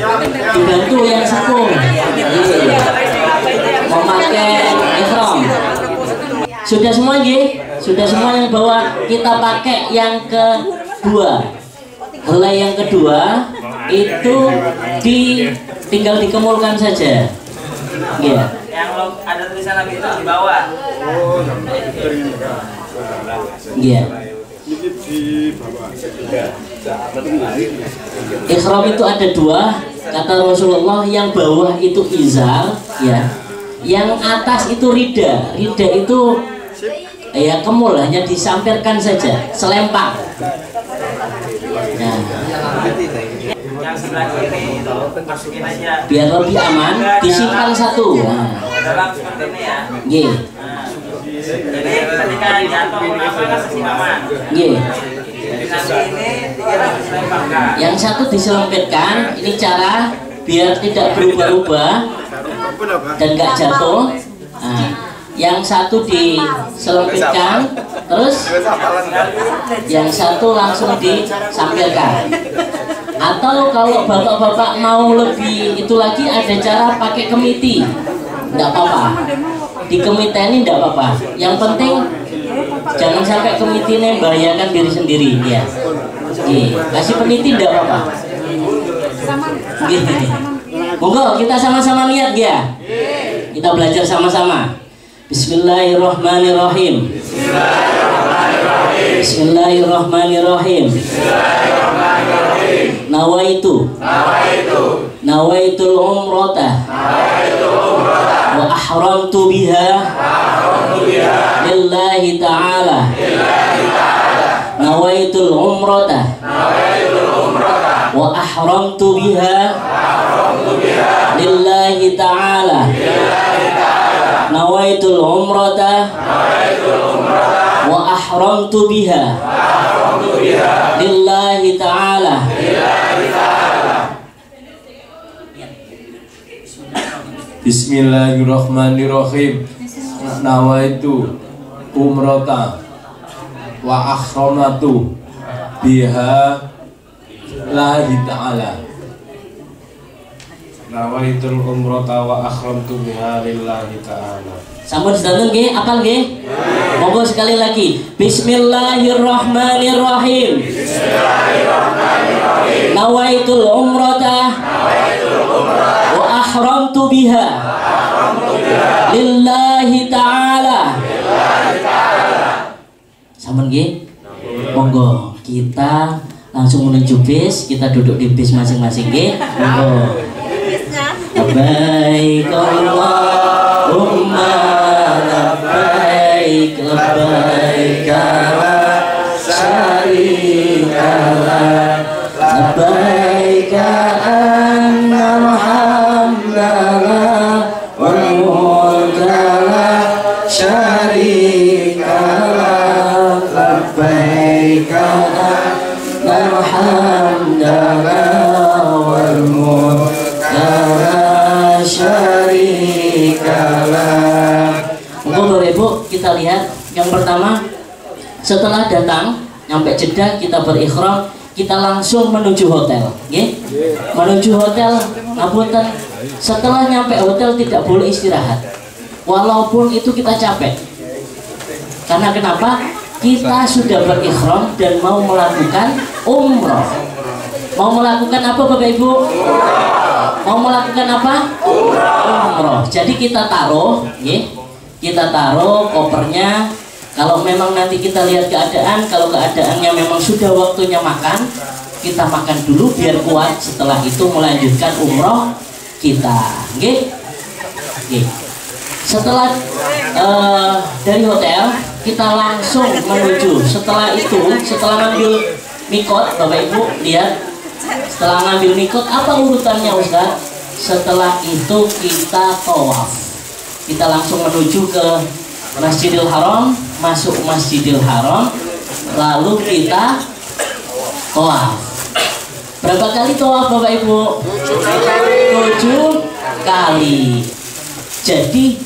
dibantu yang sepuh memakai ihram. Sudah semua nggih? Sudah semua yang bawa, kita pakai yang kedua. Helai yang kedua itu tinggal dikemulkan saja. Iya. Yang ada tulisan Nabi itu di bawah. Iya. Ihram itu ada dua, kata Rasulullah. Yang bawah itu izar, ya. Yang atas itu rida. Rida itu ya kemul, hanya disampirkan saja, selempang. Nah, yang sebelah kiri itu masukin aja. biar lebih aman, disimpan satu. Dalam seperti ini ya. Nggih. Jadi ketika jatuh apa kasih aman. Nggih. Nanti ini kita selempangkan. Yang satu diselempitkan, ini cara biar tidak berubah-ubah dan nggak jatuh. Nah, yang satu diselempitkan, terus yang satu langsung disampilkan. Atau kalau bapak-bapak mau lebih itu lagi, ada cara pakai kemiti, nggak apa-apa. Di kemiti ini nggak apa-apa. Yang penting jangan sampai kemiti ini membahayakan diri sendiri, ya. Kasih peniti nggak apa-apa. Gini. Monggo kita sama-sama lihat ya. Kita belajar sama-sama. Bismillahirrahmanirrahim. Bismillahirrahmanirrahim. Nawaitul umrata wa ahramtu biha lillahi ta'ala. Nawaitul umrata wa ahramtu biha lillahi ta'ala. Nawaitul umrata wa ahramtu biha lillahi ta'ala. Bismillahirrahmanirrahim. Nawaitu umrata wa ahramatu biha lillahi ta'ala. Nawaitul umrata wa akhramtu biha lillahi ta'ala. Sampun sedanten nggih, apal nggih? Monggo sekali lagi. Bismillahirrahmanirrahim. Bismillahirrahmanirrahim. Nawaitul umrata wa ahramtu biha lillahi ta'ala. Sampun nggih? Monggo kita langsung menuju bis, kita duduk di bis masing-masing nggih. Monggo. Labbaik Allahumma labbaik labbaik la syarika lak labbaik annal hamda wal mulka la syarika lak labbaik annal hamda wal mulka syarikalah. Monggo Bapak Ibu, kita lihat yang pertama, setelah datang nyampe Jeddah kita berikhram, kita langsung menuju hotel, nggih. Menuju hotel, ngapunten, setelah nyampe hotel tidak boleh istirahat. Walaupun itu kita capek. Karena kenapa? Kita sudah berikhram dan mau melakukan umroh. Mau melakukan apa Bapak Ibu? Mau melakukan apa? Umroh. Jadi kita taruh, ya, kita taruh kopernya. Kalau memang nanti kita lihat keadaan, kalau keadaannya memang sudah waktunya makan, kita makan dulu biar kuat. Setelah itu melanjutkan umroh kita, ya. Setelah dari hotel kita langsung menuju. Setelah itu, setelah ngambil mikot, Bapak Ibu lihat. Setelah ngambil mikot, apa urutannya Ustaz? Setelah itu kita tawaf. Kita langsung menuju ke Masjidil Haram, masuk Masjidil Haram, lalu kita tawaf. Berapa kali tawaf Bapak Ibu? 7 kali. Jadi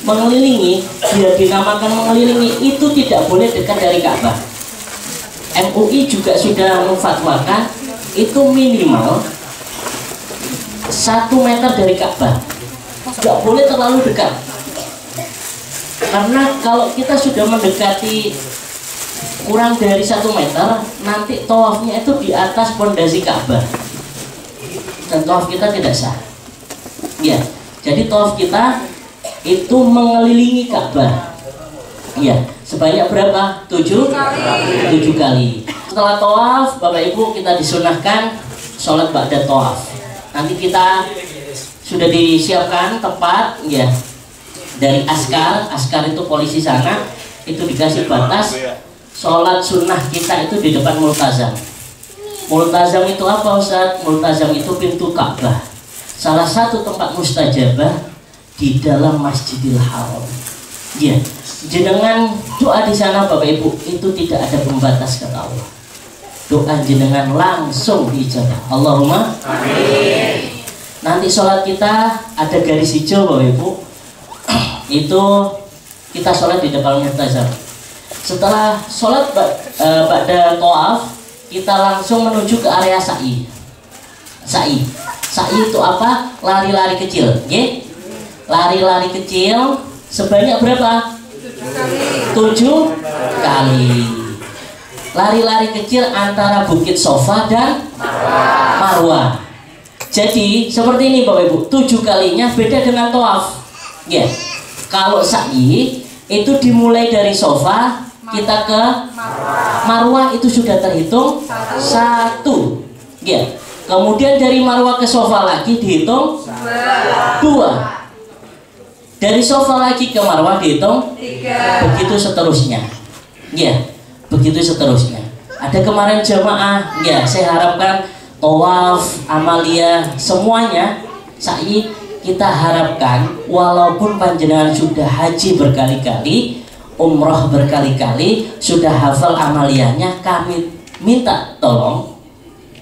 mengelilingi, dia dinamakan mengelilingi, itu tidak boleh dekat dari Ka'bah. MUI juga sudah memfatwakan itu minimal 1 meter dari Ka'bah, nggak boleh terlalu dekat. Karena kalau kita sudah mendekati kurang dari 1 meter, nanti tawafnya itu di atas pondasi Ka'bah dan tawaf kita tidak sah. Ya, jadi tawaf kita itu mengelilingi Ka'bah. Ya, sebanyak berapa? 7 kali. Setelah tawaf, Bapak Ibu, kita disunahkan sholat ba'da tawaf. Nanti kita sudah disiapkan tempat, ya, dari askar itu polisi sana, itu dikasih batas. Sholat sunnah kita itu di depan multazam. Multazam itu apa Ustaz? Multazam itu pintu Ka'bah. Salah satu tempat mustajabah di dalam Masjidil Haram. Ya, jenengan doa di sana Bapak Ibu itu tidak ada pembatas kata Allah. Doa jenengan langsung diijabah. Allahumma amin. Nanti sholat kita ada garis hijau Bapak Ibu. Itu kita sholat di depan multazam. Setelah sholat pada tawaf, kita langsung menuju ke area sa'i. Sa'i itu apa? Lari-lari kecil, ya? Lari-lari kecil sebanyak berapa? 7 kali. Lari-lari kecil antara Bukit Sofa dan Marwah. Jadi seperti ini Bapak Ibu, 7 kalinya beda dengan tawaf. Ya. Kalau sa'i itu dimulai dari Sofa kita ke Marwah itu sudah terhitung 1. Ya. Kemudian dari Marwah ke Sofa lagi dihitung 2. Dari Sofa lagi ke Marwah dihitung 3. Begitu seterusnya. Ya. Begitu seterusnya. Ada kemarin jamaah, ya, saya harapkan tawaf, amalia, semuanya sa'i kita harapkan walaupun panjenengan sudah haji berkali-kali, umroh berkali-kali, sudah hafal amaliyahnya, kami minta tolong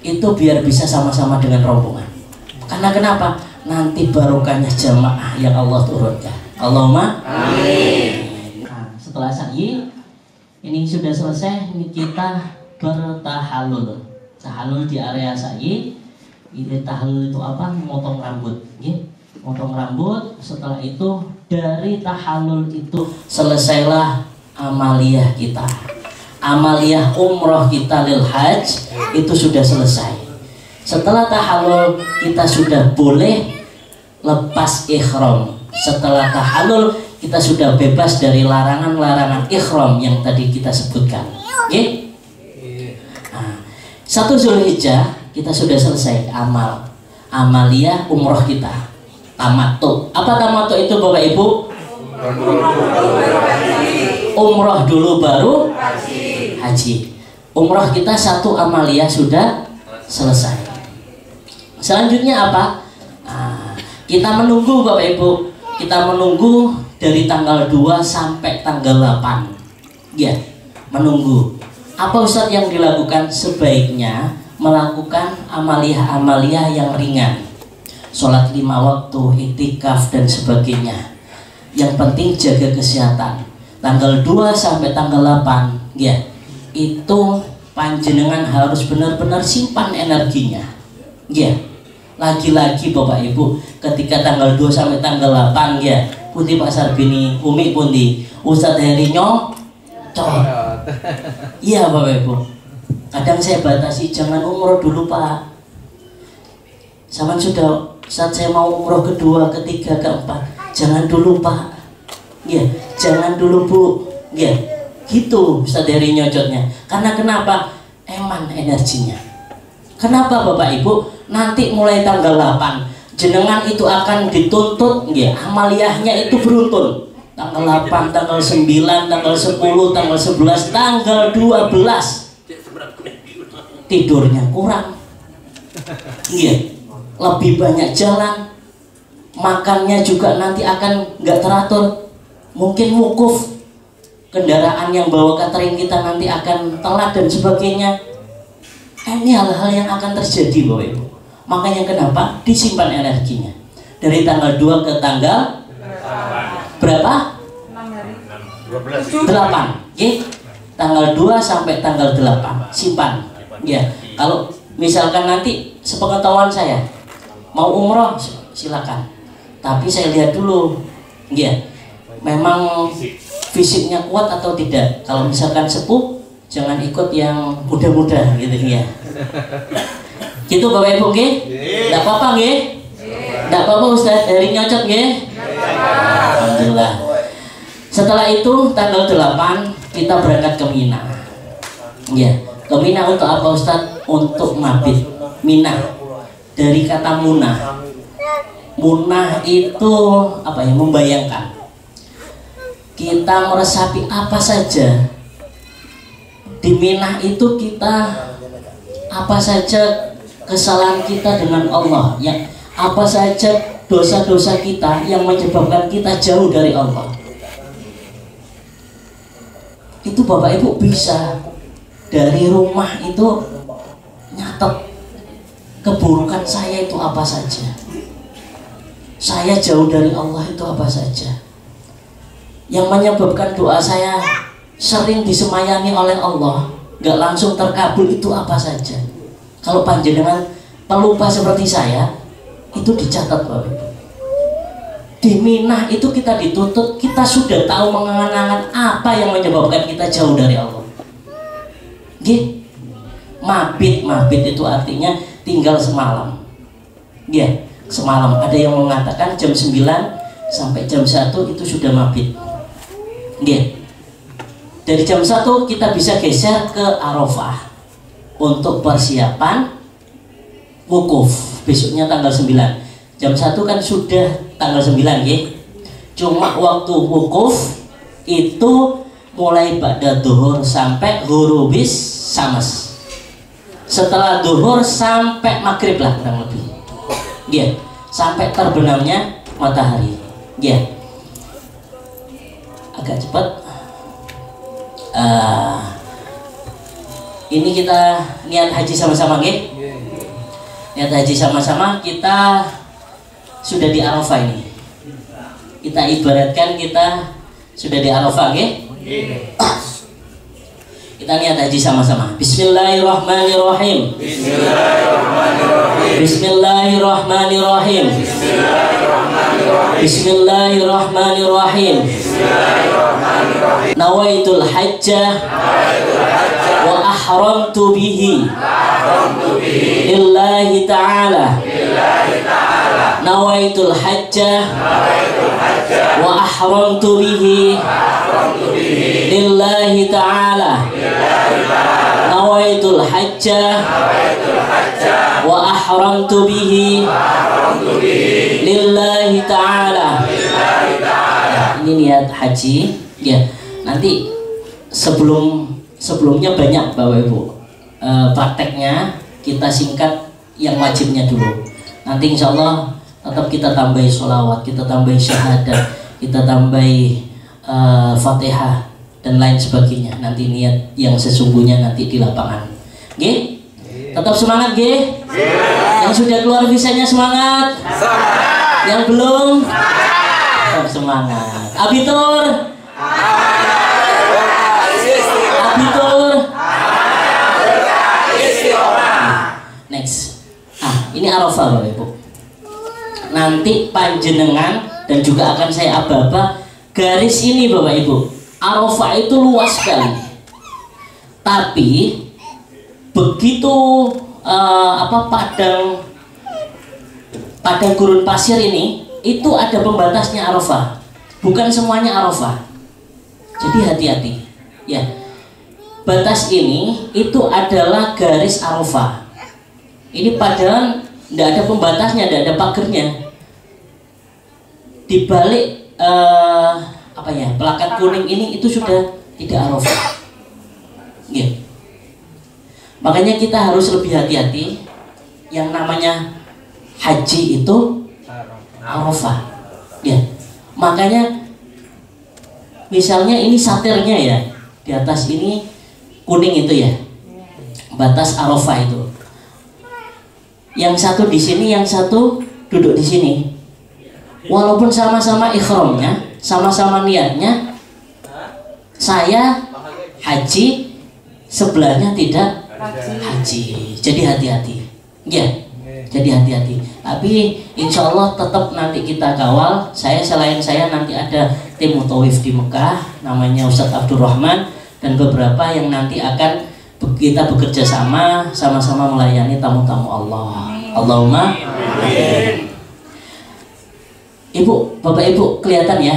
itu biar bisa sama-sama dengan rombongan. Karena kenapa? Nanti barokahnya jamaah yang Allah turunkan. Allahumma amin. Nah, setelah sa'i ini sudah selesai, ini kita bertahalul. Tahallul di area sa'i. Ini tahallul itu apa? Motong rambut, nggih. Motong rambut. Setelah itu dari tahallul itu selesailah amaliyah kita. Amaliyah umroh kita lil hajj itu sudah selesai. Setelah tahallul kita sudah boleh lepas ihram. Setelah tahallul kita sudah bebas dari larangan-larangan ihram yang tadi kita sebutkan. Oke? Nah, 1 Zulhijjah kita sudah selesai amaliyah umroh kita. Tamattu. Apa tamattu itu Bapak Ibu? Umroh dulu baru haji. Umroh kita 1 amaliyah sudah selesai. Selanjutnya apa? Nah, kita menunggu Bapak Ibu. Kita menunggu dari tanggal 2 sampai tanggal 8. Ya, menunggu. Apa Ustadz yang dilakukan? Sebaiknya melakukan amaliyah-amaliyah yang ringan. Sholat 5 waktu, iktikaf dan sebagainya. Yang penting jaga kesehatan. Tanggal 2 sampai tanggal 8, ya, itu panjenengan harus benar-benar simpan energinya. Ya, lagi-lagi Bapak Ibu, ketika tanggal 2 sampai tanggal 8, ya, Putih Pak Sarbini, Umi Pundi, Ustadz Heri nyocot. Iya Bapak Ibu. Kadang saya batasi, jangan umroh dulu Pak. Sama sudah, saat saya mau umroh kedua, ketiga, keempat, jangan dulu Pak. Ya, jangan dulu Bu. Ya, gitu Ustadz Heri nyocotnya. Karena kenapa? Eman energinya. Kenapa Bapak Ibu? Nanti mulai tanggal 8 jenengan itu akan dituntut, ya, amaliyahnya itu beruntun. Tanggal 8, tanggal 9, tanggal 10, tanggal 11, tanggal 12 tidurnya kurang, iya, lebih banyak jalan, makannya juga nanti akan nggak teratur, mungkin wukuf, kendaraan yang bawa catering kita nanti akan telat dan sebagainya. Ini hal-hal yang akan terjadi Bapak Ibu. Makanya kenapa disimpan energinya dari tanggal 2 ke tanggal berapa? 8. Ya, tanggal 2 sampai tanggal 8 simpan. Ya, kalau misalkan nanti sepengetahuan saya mau umroh silakan, tapi saya lihat dulu, ya, memang fisiknya kuat atau tidak. Kalau misalkan sepuh, jangan ikut yang muda-muda gitu ya. Gitu Bapak Ibu, nggih? Enggak apa-apa nggih? Enggak apa-apa Ustaz Heri nyocot nggih? Alhamdulillah. Setelah itu tanggal 8 kita berangkat ke Mina. Ya, ke Mina untuk apa Ustaz? Untuk mabit. Mina dari kata munah. Munah itu apa ya? Membayangkan. Kita meresapi apa saja. Di Mina itu kita apa saja kesalahan kita dengan Allah, ya, apa saja dosa-dosa kita yang menyebabkan kita jauh dari Allah, itu Bapak Ibu bisa dari rumah itu nyatet keburukan saya itu apa saja, saya jauh dari Allah itu apa saja, yang menyebabkan doa saya sering disemayani oleh Allah nggak langsung terkabul itu apa saja. Kalau panjenengan pelupa seperti saya, itu dicatat Bapak Ibu. Di Minah itu kita dituntut, kita sudah tahu mengenangan apa yang menyebabkan kita jauh dari Allah. Gih, mabit itu artinya tinggal semalam. Ya, semalam. Ada yang mengatakan jam 9 sampai jam 1 itu sudah mabit. Gih. Dari jam 1 kita bisa geser ke Arafah untuk persiapan wukuf. Besoknya tanggal 9. Jam 1 kan sudah tanggal 9 ya. Cuma waktu wukuf itu mulai ba'da duhur sampai hurubis syams. Setelah duhur sampai maghrib lah kurang lebih. Ya, sampai terbenamnya matahari. Ya. Agak cepat. Ini kita niat haji sama-sama, nggih? Niat haji sama-sama, kita sudah di Arafah ini. Kita ibaratkan kita sudah di Arafah, nggih? Kita niat haji sama-sama. Bismillahirrahmanirrahim. Bismillahirrahmanirrahim. Bismillahirrahmanirrahim. Nawaitul hajjah wa ahramtu bihi lillahi ta'ala. Nawaitul hajjah wa ahramtu bihi lillahi ta'ala. Nawaitul hajjah wa ahramtu bihi lillahi ta'ala. Ini niat haji ya. Nanti sebelumnya banyak Bapak Ibu, prakteknya kita singkat yang wajibnya dulu. Nanti insya Allah tetap kita tambahi sholawat, kita tambahi syahadat, kita tambahi Fatihah dan lain sebagainya. Nanti niat yang sesungguhnya nanti di lapangan. Oke? Tetap semangat, G. Yang sudah keluar visanya semangat. Yang belum, tetap semangat. Abitur. Next. Ini Arafah Bapak Ibu. Nanti panjenengan dan juga akan saya aba-aba garis ini Bapak Ibu. Arafah itu luas sekali. Tapi begitu padang gurun pasir ini itu ada pembatasnya Arafah. Bukan semuanya Arafah. Jadi hati-hati. Ya. Batas ini itu adalah garis Arafah. Ini padahal tidak ada pembatasnya, tidak ada pagernya. Di balik pelakat kuning ini itu sudah tidak Arafah. Ya. Makanya kita harus lebih hati-hati. Yang namanya haji itu Arafah. Ya. Makanya misalnya ini satirnya ya, di atas ini kuning itu ya, batas Arafah itu. Yang satu di sini, yang satu duduk di sini. Walaupun sama-sama ikhramnya, sama-sama niatnya, saya haji, sebelahnya tidak haji. Jadi hati-hati. Ya, jadi hati-hati. Tapi insya Allah tetap nanti kita kawal. Selain saya nanti ada tim mutawif di Mekah, namanya Ustadz Abdurrahman, dan beberapa yang nanti akan kita bekerja sama-sama melayani tamu-tamu Allah. Allahumma amin. Ibu, Bapak Ibu kelihatan ya?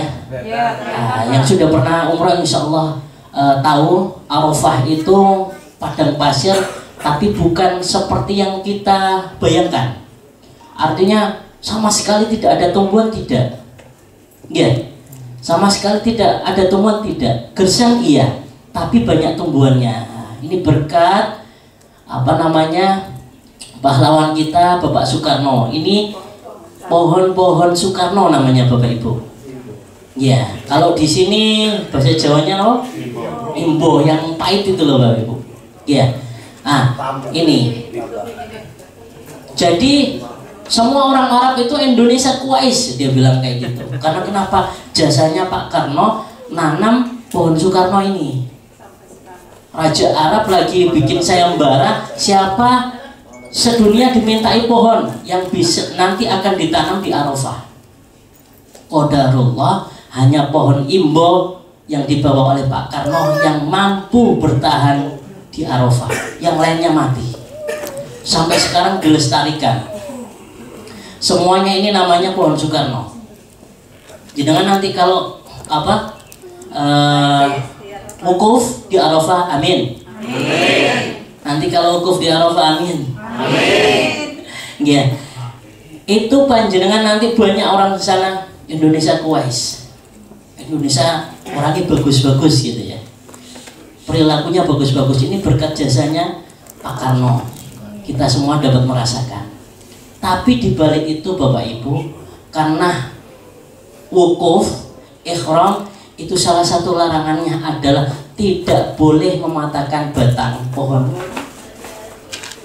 Yang sudah pernah umrah insya Allah tahu Arafah itu padang pasir, tapi bukan seperti yang kita bayangkan. Artinya sama sekali tidak ada tumbuhan, tidak. Ya, sama sekali tidak ada tumbuhan, tidak. Gersang iya, tapi banyak tumbuhannya. Ini berkat pahlawan kita Bapak Soekarno. Ini pohon-pohon Soekarno namanya Bapak Ibu. Ya, kalau di sini bahasa Jawanya imbo yang pahit itu loh Bapak Ibu. Ya. Ini. Jadi semua orang Arab itu Indonesia kuais, dia bilang kayak gitu. Karena kenapa? Jasanya Pak Karno nanam pohon Soekarno ini. Raja Arab lagi bikin sayembara, siapa sedunia dimintai pohon yang bisa nanti akan ditanam di Arafah. Qadarullah, hanya pohon imbo yang dibawa oleh Pak Karno yang mampu bertahan di Arafah, yang lainnya mati. Sampai sekarang dilestarikan. Semuanya ini namanya pohon Soekarno. Jangan nanti kalau wukuf di Arafah, amin. Nanti kalau wukuf di Arafah, amin. Ya, itu panjenengan nanti banyak orang di sana Indonesia kuais. Indonesia orangnya bagus-bagus gitu ya. Perilakunya bagus-bagus, ini berkat jasanya Pak Karno. Kita semua dapat merasakan. Tapi di balik itu Bapak Ibu, karena wukuf, ikhram, itu salah satu larangannya adalah tidak boleh mematahkan batang pohon,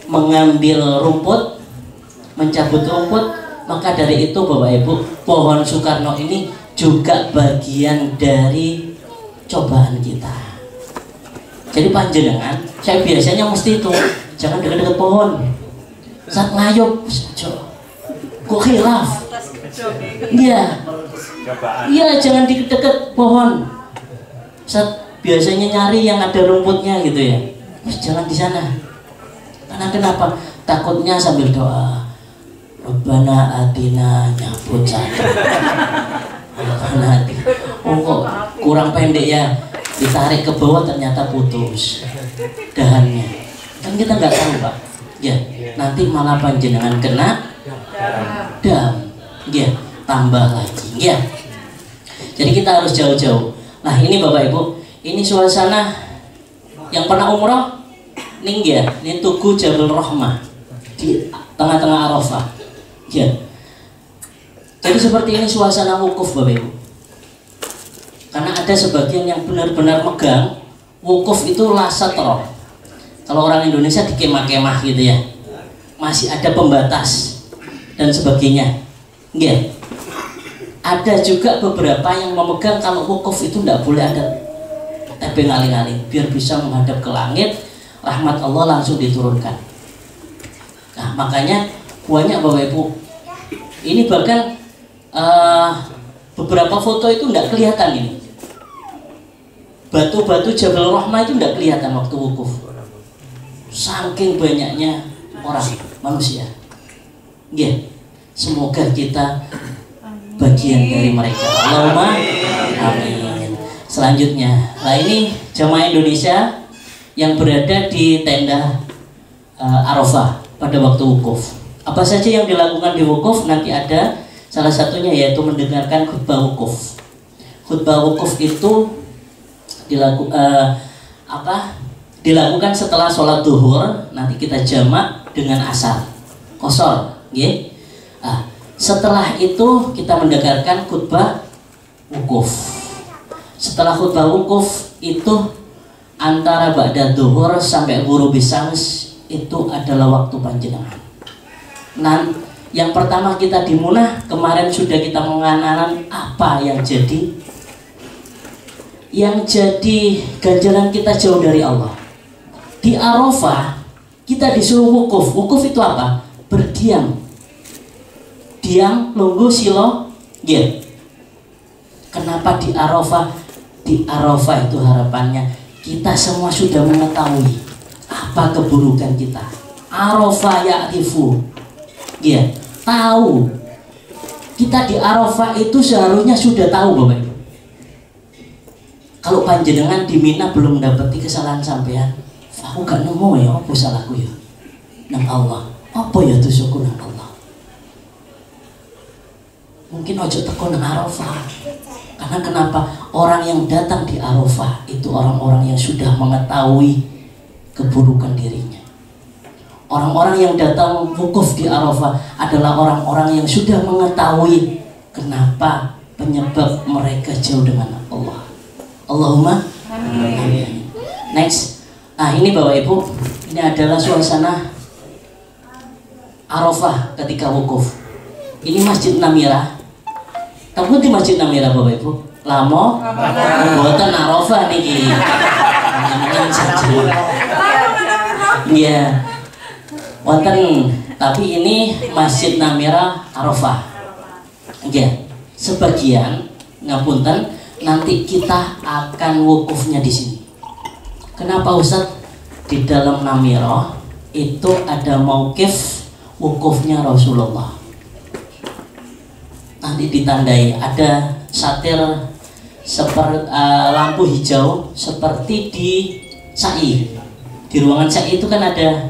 mengambil rumput, mencabut rumput. Maka dari itu Bapak Ibu, pohon Soekarno ini juga bagian dari cobaan kita. Jadi panjenengan, saya biasanya mesti itu jangan dekat-dekat pohon. Saat ngayup, kok khilaf? Iya, iya jangan di dekat pohon. Saat biasanya nyari yang ada rumputnya gitu ya, jangan di sana. Karena kenapa? Takutnya sambil doa, Rabbana atina nyabut sana. Oh kok kurang pendek ya, ditarik ke bawah ternyata putus dahannya. Kan kita nggak tahu Pak. Ya, nanti malah panjenengan kena dam. Ya, tambah lagi. Ya. Jadi kita harus jauh-jauh. Nah ini Bapak Ibu, ini suasana yang pernah umroh ning ya, ini Tugu Jabal Rahmah di tengah-tengah Arafah. Ya. Jadi seperti ini suasana wukuf Bapak Ibu. Karena ada sebagian yang benar-benar megang wukuf itu lasatro. Kalau orang Indonesia di kemah-kemah gitu ya, masih ada pembatas dan sebagainya. Ya. Ada juga beberapa yang memegang kalau wukuf itu tidak boleh ada tebing aling-aling, biar bisa menghadap ke langit, rahmat Allah langsung diturunkan. Nah makanya banyak Bapak Ibu, ini bahkan beberapa foto itu tidak kelihatan ini. Batu-batu Jabal Rahmah itu tidak kelihatan waktu wukuf. Saking banyaknya orang manusia. Ya, semoga kita bagian dari mereka. Allahumma amin. Selanjutnya, nah ini jamaah Indonesia yang berada di tenda Arafah pada waktu wukuf. Apa saja yang dilakukan di wukuf nanti ada salah satunya yaitu mendengarkan khutbah wukuf. Khutbah wukuf itu dilakukan setelah sholat duhur, nanti kita jamak dengan asar kosor, ya. Nah, setelah itu kita mendengarkan khutbah wukuf. Setelah khutbah wukuf itu antara ba'da duhur sampai ghurubis syams itu adalah waktu panjenengan. Nah, yang pertama kita di Munah kemarin sudah kita mengenalkan apa yang jadi ganjaran kita jauh dari Allah. Di Arafah kita disuruh wukuf. Wukuf itu apa? Berdiam. Diam, lungguh, silo, ya. Kenapa di Arafah? Di Arafah itu harapannya kita semua sudah mengetahui apa keburukan kita. Arafah ya'rifu, ya, tahu. Kita di Arafah itu seharusnya sudah tahu Bapak Ibu. Kalau panjenengan di Mina belum mendapati kesalahan sampean, aku gak nemu ya apa salahku ya nang Allah, apa ya dosaku nang Allah. Mungkin ojo teko nang Arafah. Karena kenapa? Orang yang datang di Arafah itu orang-orang yang sudah mengetahui keburukan dirinya. Orang-orang yang datang wukuf di Arafah adalah orang-orang yang sudah mengetahui kenapa penyebab mereka jauh dengan Allah. Allahumma amin. Next. Nah ini Bapak Ibu, ini adalah suasana Arafah ketika wukuf. Ini Masjid Namirah. Kamu di Masjid Namirah Bapak Ibu? Lamo? Buatan Arafah niki. Iya. Wonten, tapi ini Masjid Namirah Arafah. Ya, sebagian ngapunten nanti kita akan wukufnya di sini. Kenapa Ustadz? Di dalam Namirah itu ada mauqif wukufnya Rasulullah. Nanti ditandai ada satir seperti lampu hijau seperti di sa'i. Di ruangan sa'i itu kan ada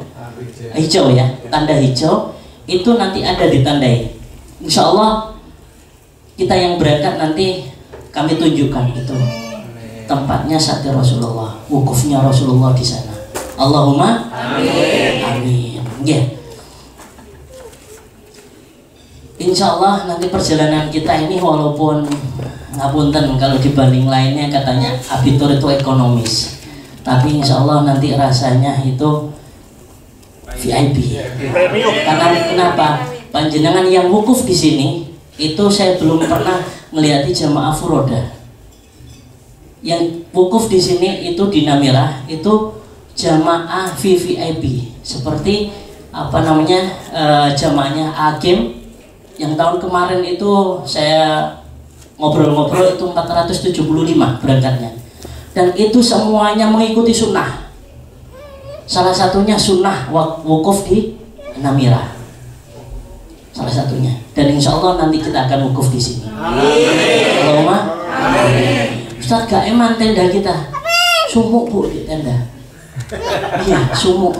hijau ya, tanda hijau itu nanti ada ditandai. Insya Allah kita yang berangkat nanti kami tunjukkan itu tempatnya satir Rasulullah, wukufnya Rasulullah di sana. Allahumma amin. Amin. Ya. Insya Allah nanti perjalanan kita ini walaupun ngapunten kalau dibanding lainnya katanya abitur itu ekonomis, tapi insya Allah nanti rasanya itu VIP. Karena kenapa? Panjenengan yang wukuf di sini itu saya belum pernah melihat jamaah furoda. Yang wukuf di sini itu di Namirah itu jamaah VVIP, seperti apa namanya jamaahnya Hakim yang tahun kemarin itu saya ngobrol-ngobrol itu 475 berangkatnya, dan itu semuanya mengikuti sunnah. Salah satunya sunnah wukuf di Namirah, salah satunya. Dan insya Allah nanti kita akan wukuf di sini. Allahumma amin. Ustaz, gak eman tenda kita, sumuk bu di tenda. Iya sumuk,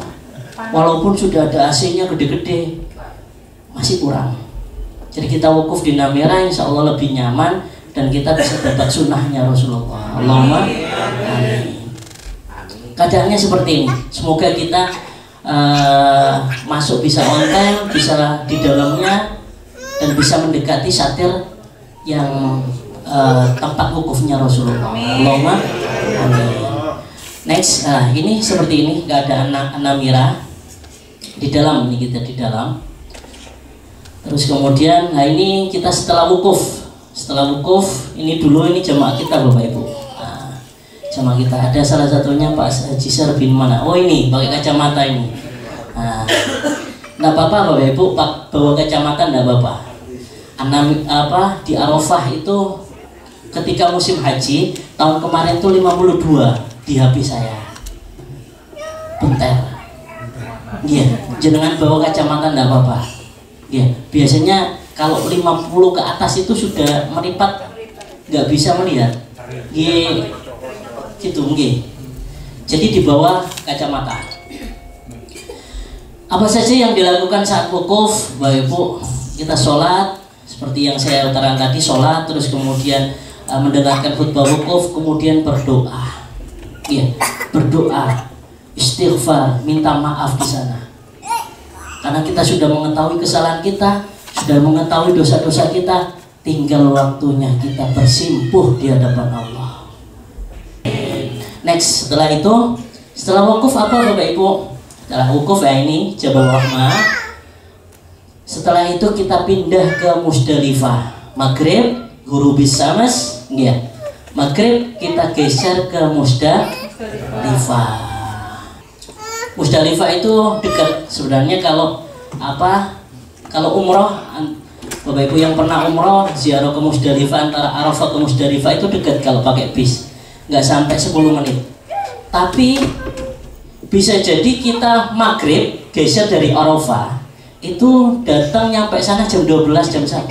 walaupun sudah ada AC-nya gede-gede masih kurang. Jadi kita wukuf di Namirah insya Allah lebih nyaman dan kita bisa dapat sunnahnya Rasulullah. Allahumma amin. Keadaannya seperti ini. Semoga kita masuk bisa on time, bisa di dalamnya, dan bisa mendekati satir yang tempat wukufnya Rasulullah. Allahumma amin. Next, ini seperti ini keadaan Namirah di dalam, ini kita di dalam. Terus kemudian, nah ini kita setelah wukuf. Setelah wukuf, ini dulu ini jamaah kita Bapak Ibu. Nah, jamaah kita ada salah satunya Pak Jisar bin mana? Oh ini pakai kacamata ini. Nah, nggak apa-apa Bapak Ibu, bawa kacamata nggak apa-apa. Di Arafah itu ketika musim haji tahun kemarin itu 52 di HP saya. Bentar. Iya, jenengan bawa kacamata nggak apa-apa. Ya, biasanya kalau 50 ke atas itu sudah meripat, nggak bisa melihat. Gitu, jadi di bawah kacamata. Apa saja yang dilakukan saat wukuf, Bapak Ibu? Kita sholat, seperti yang saya utarakan tadi, sholat, terus kemudian mendengarkan khutbah wukuf, kemudian berdoa. Ya, berdoa, istighfar, minta maaf di sana. Karena kita sudah mengetahui kesalahan kita, sudah mengetahui dosa-dosa kita, tinggal waktunya kita bersimpuh di hadapan Allah. Next, setelah itu, setelah wukuf apa Bapak Ibu? Setelah wukuf ya ini Jabal Rahmah. Setelah itu kita pindah ke Musdalifah. Maghrib, Ghurubis Syams, ya. Maghrib kita geser ke Musdalifah. Musdalifah itu dekat sebenarnya. Kalau umroh, Bapak Ibu yang pernah umroh ziarah ke Musdalifah, antara Arafah ke Musdalifah itu dekat kalau pakai bis, nggak sampai 10 menit. Tapi bisa jadi kita maghrib geser dari Arafah itu datang nyampe sana jam 12, jam 1.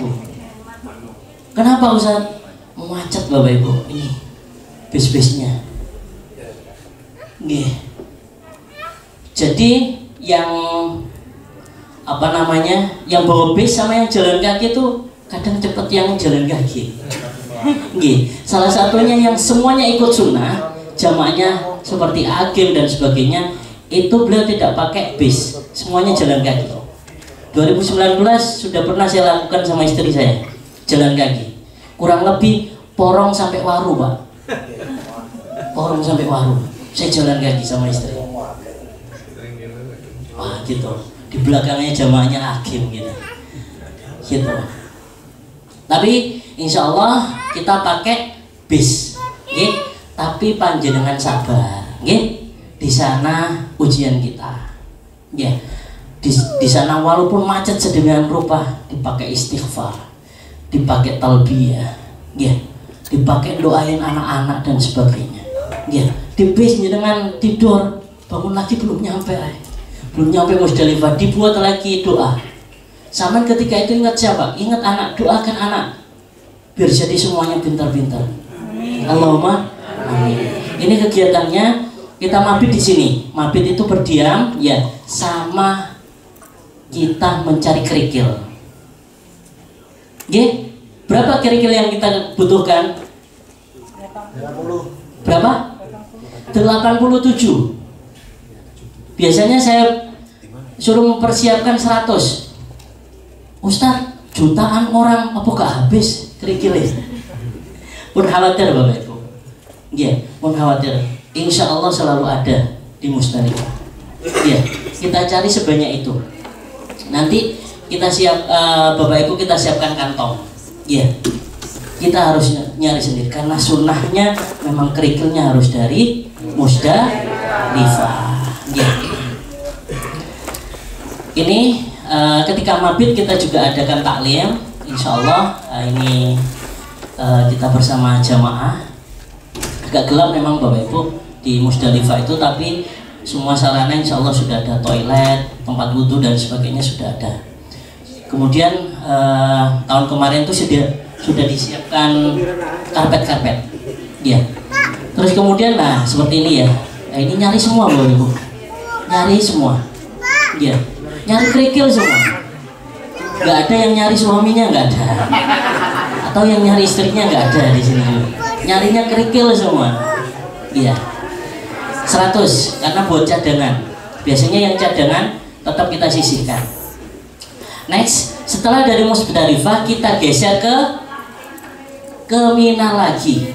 Kenapa Ustaz? Macet Bapak Ibu ini bis-bisnya. Nggih. Jadi yang yang bawa bis sama yang jalan kaki itu kadang cepet yang jalan kaki. Nggih. Salah satunya yang semuanya ikut sunnah, jamaahnya seperti Hakim dan sebagainya, itu beliau tidak pakai bis, semuanya jalan kaki. 2019 sudah pernah saya lakukan sama istri saya, jalan kaki. Kurang lebih Porong sampai Waru, Pak. Porong sampai Waru. Saya jalan kaki sama istri. Wah, gitu. Di belakangnya jamaahnya Hakim gitu. Gitu. Tapi insya Allah kita pakai bis, gitu. Tapi panjenengan sabar, gitu. Di sana ujian kita, ya. Di sana walaupun macet sedemikian rupa, dipakai istighfar, dipakai talbiyah, ya. Dipakai doain anak-anak dan sebagainya, ya. Di bis dengan tidur, bangun lagi belum nyampe Musdalifah, dibuat lagi doa. Sama ketika itu ingat siapa? Ingat anak, doakan anak biar jadi semuanya pintar-pintar. Allahumma amin. Ini kegiatannya, kita mabit di sini. Mabit itu berdiam, ya, sama kita mencari kerikil. Oke? Berapa kerikil yang kita butuhkan? Berapa? 87. Biasanya saya suruh mempersiapkan 100. Ustaz, jutaan orang apa gak habis kerikilnya? Pun khawatir Bapak Ibu. Ya, pun khawatir. Insya Allah selalu ada di Musdalifah. Ya, kita cari sebanyak itu. Nanti kita siap, Bapak Ibu kita siapkan kantong. Ya, kita harus nyari sendiri karena sunnahnya memang kerikilnya harus dari Musdalifah. Ya. Ini ketika mabit kita juga adakan taklim, insya Allah ini kita bersama jamaah. Agak gelap memang Bapak Ibu di Musdalifah itu, tapi semua sarana insya Allah sudah ada, toilet, tempat wudhu dan sebagainya sudah ada. Kemudian tahun kemarin itu sudah disiapkan karpet-karpet, ya. Terus kemudian nah seperti ini ya, ini nyari semua Bapak Ibu, nyari semua, ya, nyari kerikil semua. Nggak ada yang nyari suaminya, nggak ada, atau yang nyari istrinya, nggak ada di sini. Nyarinya kerikil semua, iya. 100 karena buat cadangan. Biasanya yang cadangan tetap kita sisihkan. Next, setelah dari Musdalifah kita geser ke Mina lagi.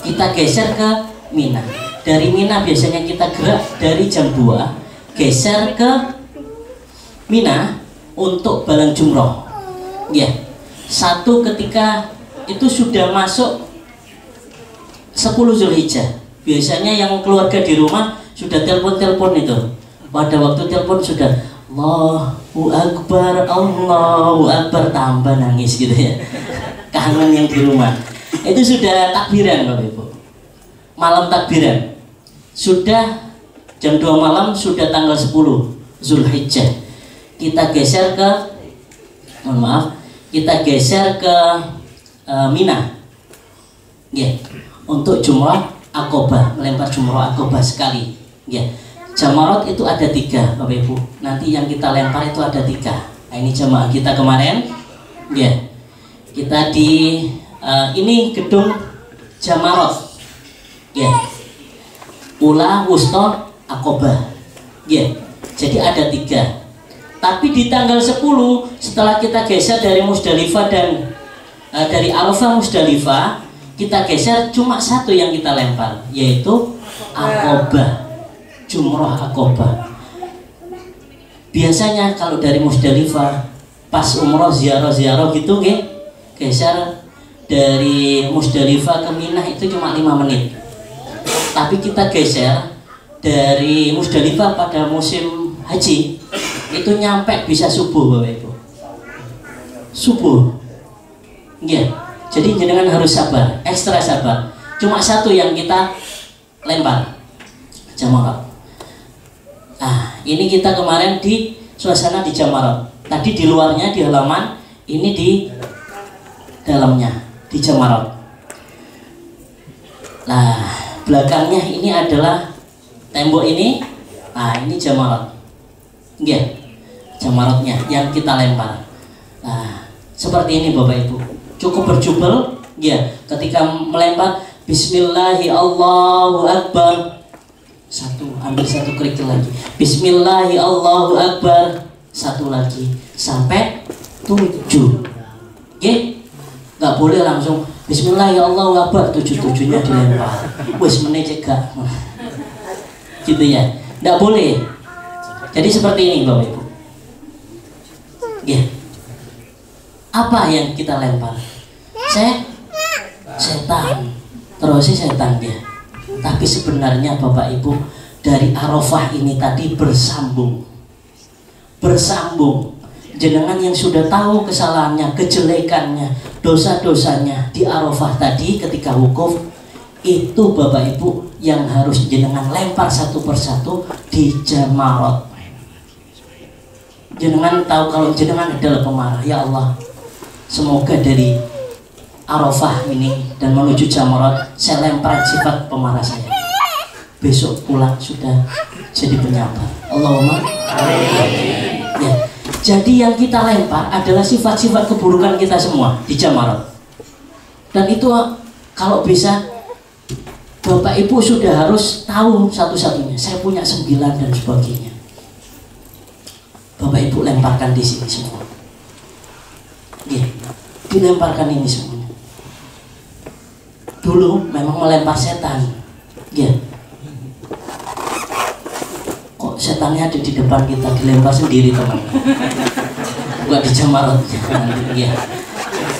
Kita geser ke Mina. Dari Mina biasanya kita gerak dari jam 2 geser ke Mina untuk balang jumroh. Satu ketika itu sudah masuk 10 Zulhijjah. Biasanya yang keluarga di rumah sudah telepon itu. Pada waktu telepon sudah Allahu Akbar, Allahu Akbar, tambah nangis gitu ya. Kangen yang di rumah. Itu sudah takbiran Bapak Ibu. Malam takbiran. Sudah jam 2 malam sudah tanggal 10 Zulhijjah. Kita geser ke kita geser ke Mina. Untuk jumrah Aqobah, melempar jumrah Aqobah sekali. Jamarot itu ada 3 Bapak Ibu. Nanti yang kita lempar itu ada 3. Nah, ini jamaah kita kemarin. Kita di ini gedung Jamarot. Ula, Wusta, Aqobah. Jadi ada 3. Tapi di tanggal 10 setelah kita geser dari Musdalifah dan dari Arafah Musdalifah, kita geser cuma 1 yang kita lempar, yaitu Aqobah, jumroh Aqobah. Biasanya kalau dari Musdalifah pas umroh ziarah gitu geser dari Musdalifah ke Mina itu cuma 5 menit. Tapi kita geser dari Musdalifah pada musim haji itu nyampe bisa subuh Bapak Ibu. Subuh. Jadi jenengan harus sabar, ekstra sabar. Cuma 1 yang kita lempar, Jamarot. Nah, ini kita kemarin di suasana di Jamarot. Tadi di luarnya di halaman, ini di dalamnya di Jamarot. Nah, belakangnya ini adalah tembok ini. Nah, ini Jamarot. Jamarotnya yang kita lempar. Nah, seperti ini Bapak Ibu. Cukup berjubel, ketika melempar Bismillahi Allahu Akbar. 1, ambil 1 kerikil lagi. Bismillahi Allahu Akbar. 1 lagi sampai 7. Nggak boleh langsung Bismillahi Allahu Akbar 7-7-nya dilempar. Wes menecegak. Gitu ya. Nggak boleh. Jadi seperti ini Bapak Ibu. Apa yang kita lempar? Setan. Terus setan dia. Tapi sebenarnya Bapak Ibu dari Arafah ini tadi bersambung. Jenengan yang sudah tahu kesalahannya, kejelekannya, dosa-dosanya di Arafah tadi ketika wukuf, itu Bapak Ibu yang harus jenengan lempar 1 persatu di Jamarot. Jenengan tahu kalau jenengan adalah pemarah, ya Allah, semoga dari Arafah ini dan menuju Jamarot saya lempar sifat pemarah saya. Besok pulang sudah jadi penyabar. Allahumma amin. Jadi yang kita lempar adalah sifat-sifat keburukan kita semua di Jamarot. Dan itu kalau bisa Bapak Ibu sudah harus tahu satu-satunya. Saya punya 9 dan sebagainya. Bapak Ibu lemparkan di sini semua. Dilemparkan ini semuanya. Dulu memang melempar setan. Kok setannya ada di depan kita, dilempar sendiri teman. Bukan di Jamarot.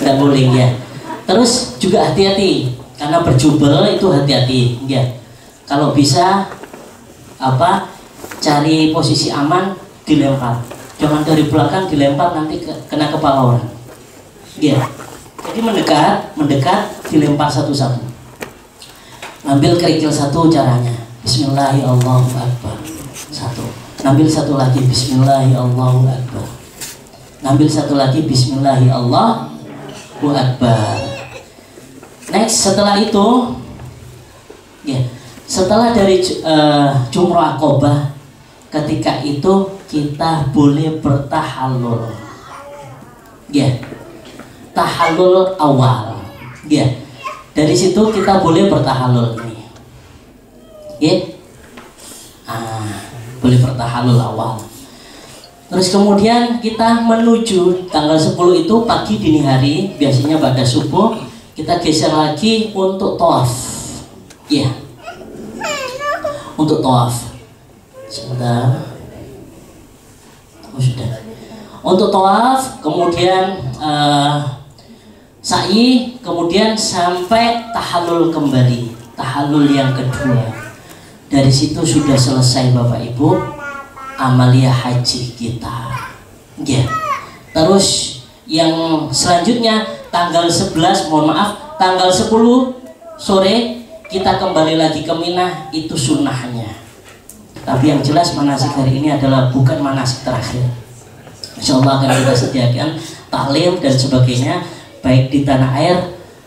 nggak boleh ya. Terus juga hati-hati karena berjubel itu hati-hati ya. Kalau bisa cari posisi aman, dilempar. Jangan dari belakang dilempar nanti kena kepala orang. Ya. Jadi mendekat, dilempar satu-satu. Ngambil kerikil satu caranya. Bismillahirrahmanirrahim. Satu. Ngambil satu lagi. Bismillahirrahmanirrahim. Ngambil satu lagi. Bismillahirrahmanirrahim. Next, setelah itu, ya, setelah dari Jumrah Aqobah, ketika itu kita boleh bertahallul. Ya. Tahallul awal. Ya. Dari situ kita boleh bertahallul nih. Ya. Boleh bertahallul awal. Terus kemudian kita menuju tanggal 10 itu pagi dini hari, biasanya pada subuh, kita geser lagi untuk tawaf. Ya. Untuk tawaf. Sebentar. Oh sudah. Untuk tawaf, kemudian sa'i, kemudian sampai tahallul kembali, tahallul yang kedua. Dari situ sudah selesai Bapak Ibu amalia haji kita. Ya. Terus yang selanjutnya tanggal 11, mohon maaf, tanggal 10 sore kita kembali lagi ke Mina, itu sunnahnya. Tapi yang jelas manasik hari ini adalah bukan manasik terakhir. Insya Allah akan kita sediakan taklim dan sebagainya, baik di tanah air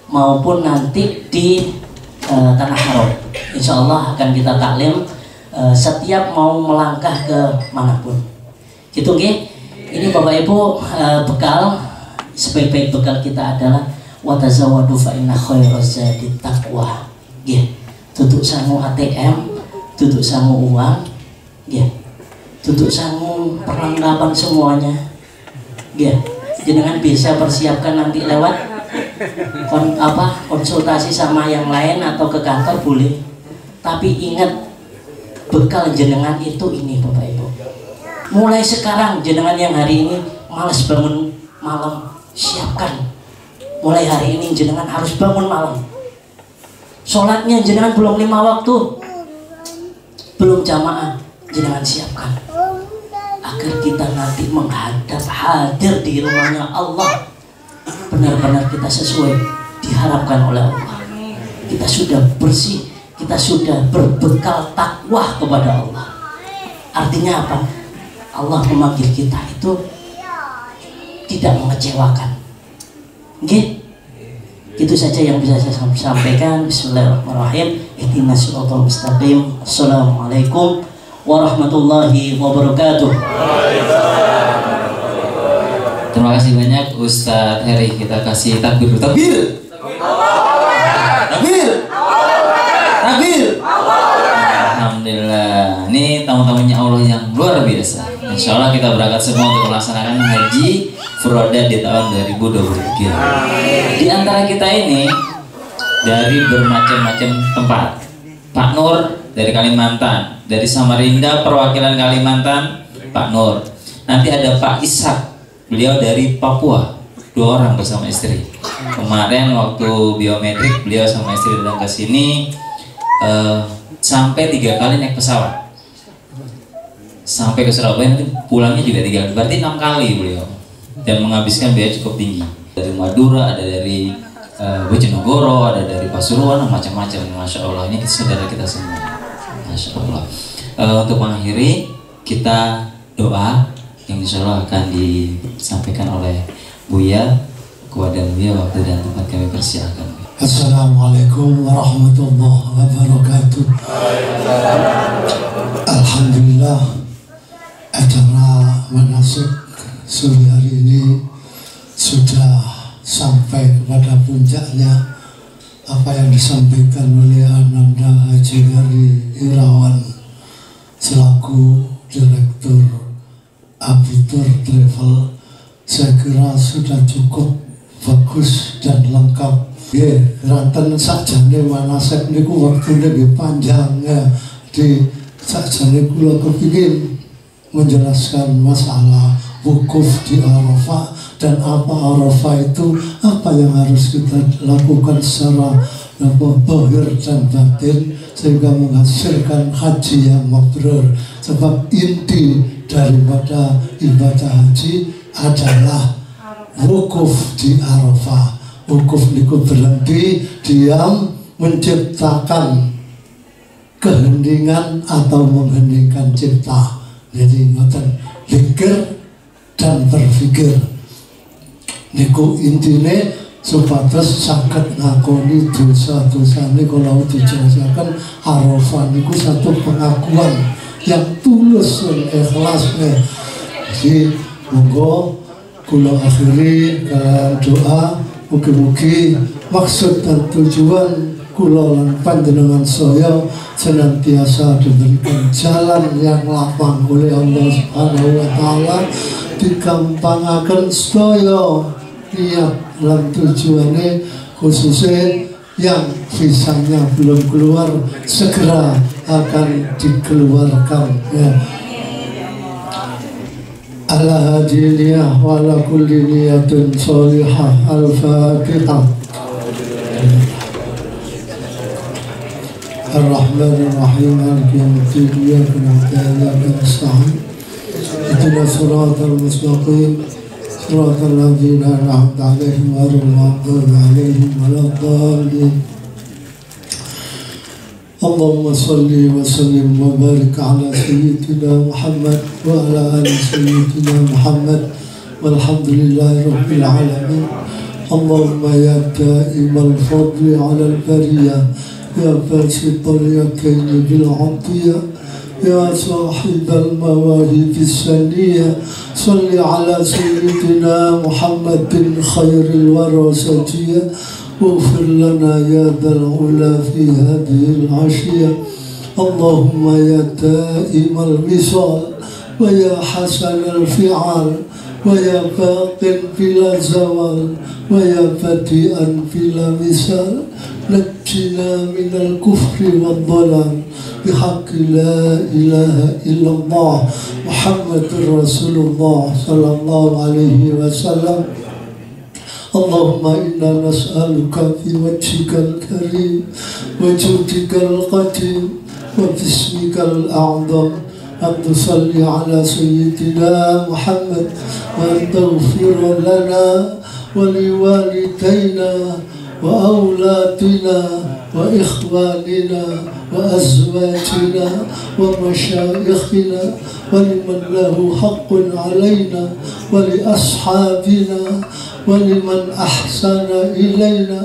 maupun nanti di tanah haram. Insya Allah akan kita taklim setiap mau melangkah ke manapun. Gitu nggih. Ini Bapak Ibu bekal, sebaik-baik bekal kita adalah wa tazawwadu fa inna khairaz zadi taqwa. Nggih. Tutuk sangu ATM, tutuk sangu uang, nggih. Tutuk sangu perlengkapan semuanya. Nggih. Jenengan bisa persiapkan nanti lewat konsultasi sama yang lain atau ke kantor boleh. Tapi ingat, bekal jenengan itu ini Bapak Ibu. Mulai sekarang jenengan yang hari ini malas bangun malam, siapkan. Mulai hari ini jenengan harus bangun malam. Sholatnya jenengan belum 5 waktu, belum jamaah, jenengan siapkan. Agar kita nanti menghadap hadir di rumahnya Allah, benar-benar kita sesuai diharapkan oleh Allah. Kita sudah bersih, kita sudah berbekal takwa kepada Allah. Artinya apa? Allah memanggil kita itu tidak mengecewakan. Oke? Itu saja yang bisa saya sampaikan. Bismillahirrahmanirrahim. Ihdinas siratal mustaqim. Assalamualaikum warahmatullahi wabarakatuh. Terima kasih banyak Ustadz Heri. Kita kasih takbir. Takbir. Takbir. Takbir. Alhamdulillah. Ini tamu-tamunya Allah yang luar biasa. Insya Allah kita berangkat semua untuk melaksanakan haji Furoda di tahun 2023. Di antara kita ini dari bermacam-macam tempat. Pak Nur dari Kalimantan, dari Samarinda perwakilan Kalimantan, Pak Nur. Nanti ada Pak Ishak, beliau dari Papua, 2 orang bersama istri. Kemarin waktu biometrik beliau sama istri datang ke sini, sampai 3 kali naik pesawat. Sampai ke Surabaya, nanti pulangnya juga 3 kali, berarti 6 kali beliau. Dan menghabiskan biaya cukup tinggi. Dari Madura, ada dari Bojonegoro, ada dari Pasuruan, macam-macam. Masya Allah, ini saudara kita semua. Masya Allah. Untuk mengakhiri, kita doa yang insya Allah akan disampaikan oleh Buya. Kepada Buya, waktu dan tempat kami persilakan. Assalamualaikum warahmatullahi wabarakatuh. Alhamdulillah, acara manasik sore hari ini sudah sampai kepada puncaknya. Apa yang disampaikan oleh Ananda Haji Heri Irawan selaku Direktur Abitur Travel, saya kira sudah cukup bagus dan lengkap. Ya, ranten sakjane manasik niku waktune nggih panjang ya. Di sakjane kula kepingin menjelaskan masalah wukuf di Arafah dan apa Arafah itu, apa yang harus kita lakukan secara zahir dan batin sehingga menghasilkan haji yang mabrur. Sebab inti daripada ibadah haji adalah wukuf di Arafah. Wukuf itu berhenti, diam, menciptakan keheningan atau mengheningkan cipta. Jadi ngoten, zikir dan berpikir niku intine supados saged ngakoni dosa-dosa ini. Kalau dijelaskan Arafah niku satu pengakuan yang tulus dan ikhlas. Jadi monggo kula akhiri doa, mugi-mugi maksud dan tujuan kula lan panjenengan saya senantiasa diberikan jalan yang lapang oleh Allah Subhanahu wa taala, digampangaken sedaya niat lan tujuane, khususnya yang visanya belum keluar segera akan dikeluarkan ya. Ala hadiniyah wa ala kulli niyatin salihah. Al-Fatihah. Ar-Rahman Ar-Rahim Maliki Yawmiddin Iyyaka na'budu wa iyyaka nasta'in Ihdinas siratal mustaqim siratal ladzina an'amta 'alaihim ghairil maghdubi 'alaihim waladdallin. Allahumma salli wa sallim wa barik ala sayyidina Muhammad wa ala ali sayyidina Muhammad walhamdulillahi rabbil alamin. Allahumma ya da'imal fadli ala al-bariyah يا باسط اليدين بالعطية يا صاحب المواهب السنية صل على سيدنا محمد خير الورى سجية واغفر لنا يا ذا العلا في هذه العشية. اللهم يا دائم الوصال ويا حسن الفعال ويا باق بلا زوال ويا بديئا بلا مثال نجنا من الكفر والضلال بحق لا إله إلا الله محمد رسول الله صلى الله عليه وسلم. اللهم إنا نسألك في وجهك الكريم وجودك القديم وباسمك الأعظم أن تصلي على سيدنا محمد وأن تغفر لنا ولوالدينا وأولادنا وإخواننا وأزواجنا ومشايخنا ولمن له حق علينا ولأصحابنا ولمن أحسن إلينا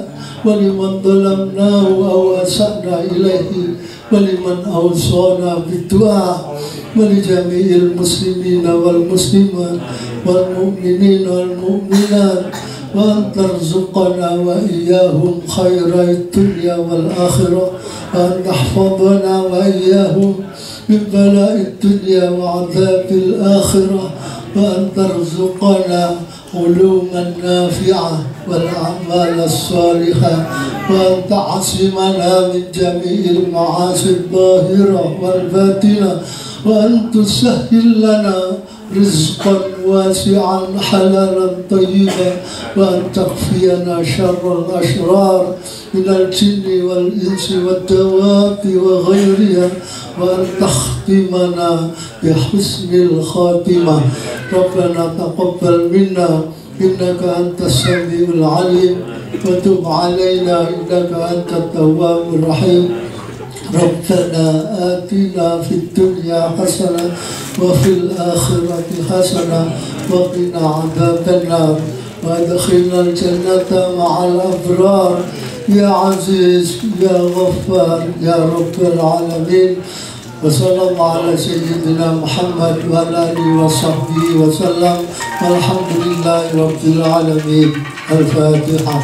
ولمن ظلمناه أو أسأنا إليه ولمن أوصانا بالدعاء ولجميع المسلمين والمسلمات والمؤمنين والمؤمنات وأن ترزقنا وإياهم خير الدنيا والآخرة وأن تحفظنا وإياهم من بلاء الدنيا وعذاب الآخرة وأن ترزقنا علوما نافعة والأعمال الصالحة وأن تعصمنا من جميع المعاصي الظاهرة والباطنة وأن تسهل لنا رزقا واسعا حلالا طيبا وأن تكفينا شر الأشرار من الجن والإنس والدواب وغيرها وأن تختمنا بحسن الخاتمة. ربنا تقبل منا إنك أنت السميع العليم وتب علينا إنك أنت التواب الرحيم. ربنا آتنا في الدنيا حسنة وفي الآخرة حسنة وقنا عذاب النار وادخلنا الجنة مع الأبرار يا عزيز يا غفار يا رب العالمين. وصلى الله على سيدنا محمد وعلى آله وصحبه وسلم والحمد لله رب العالمين. الفاتحة.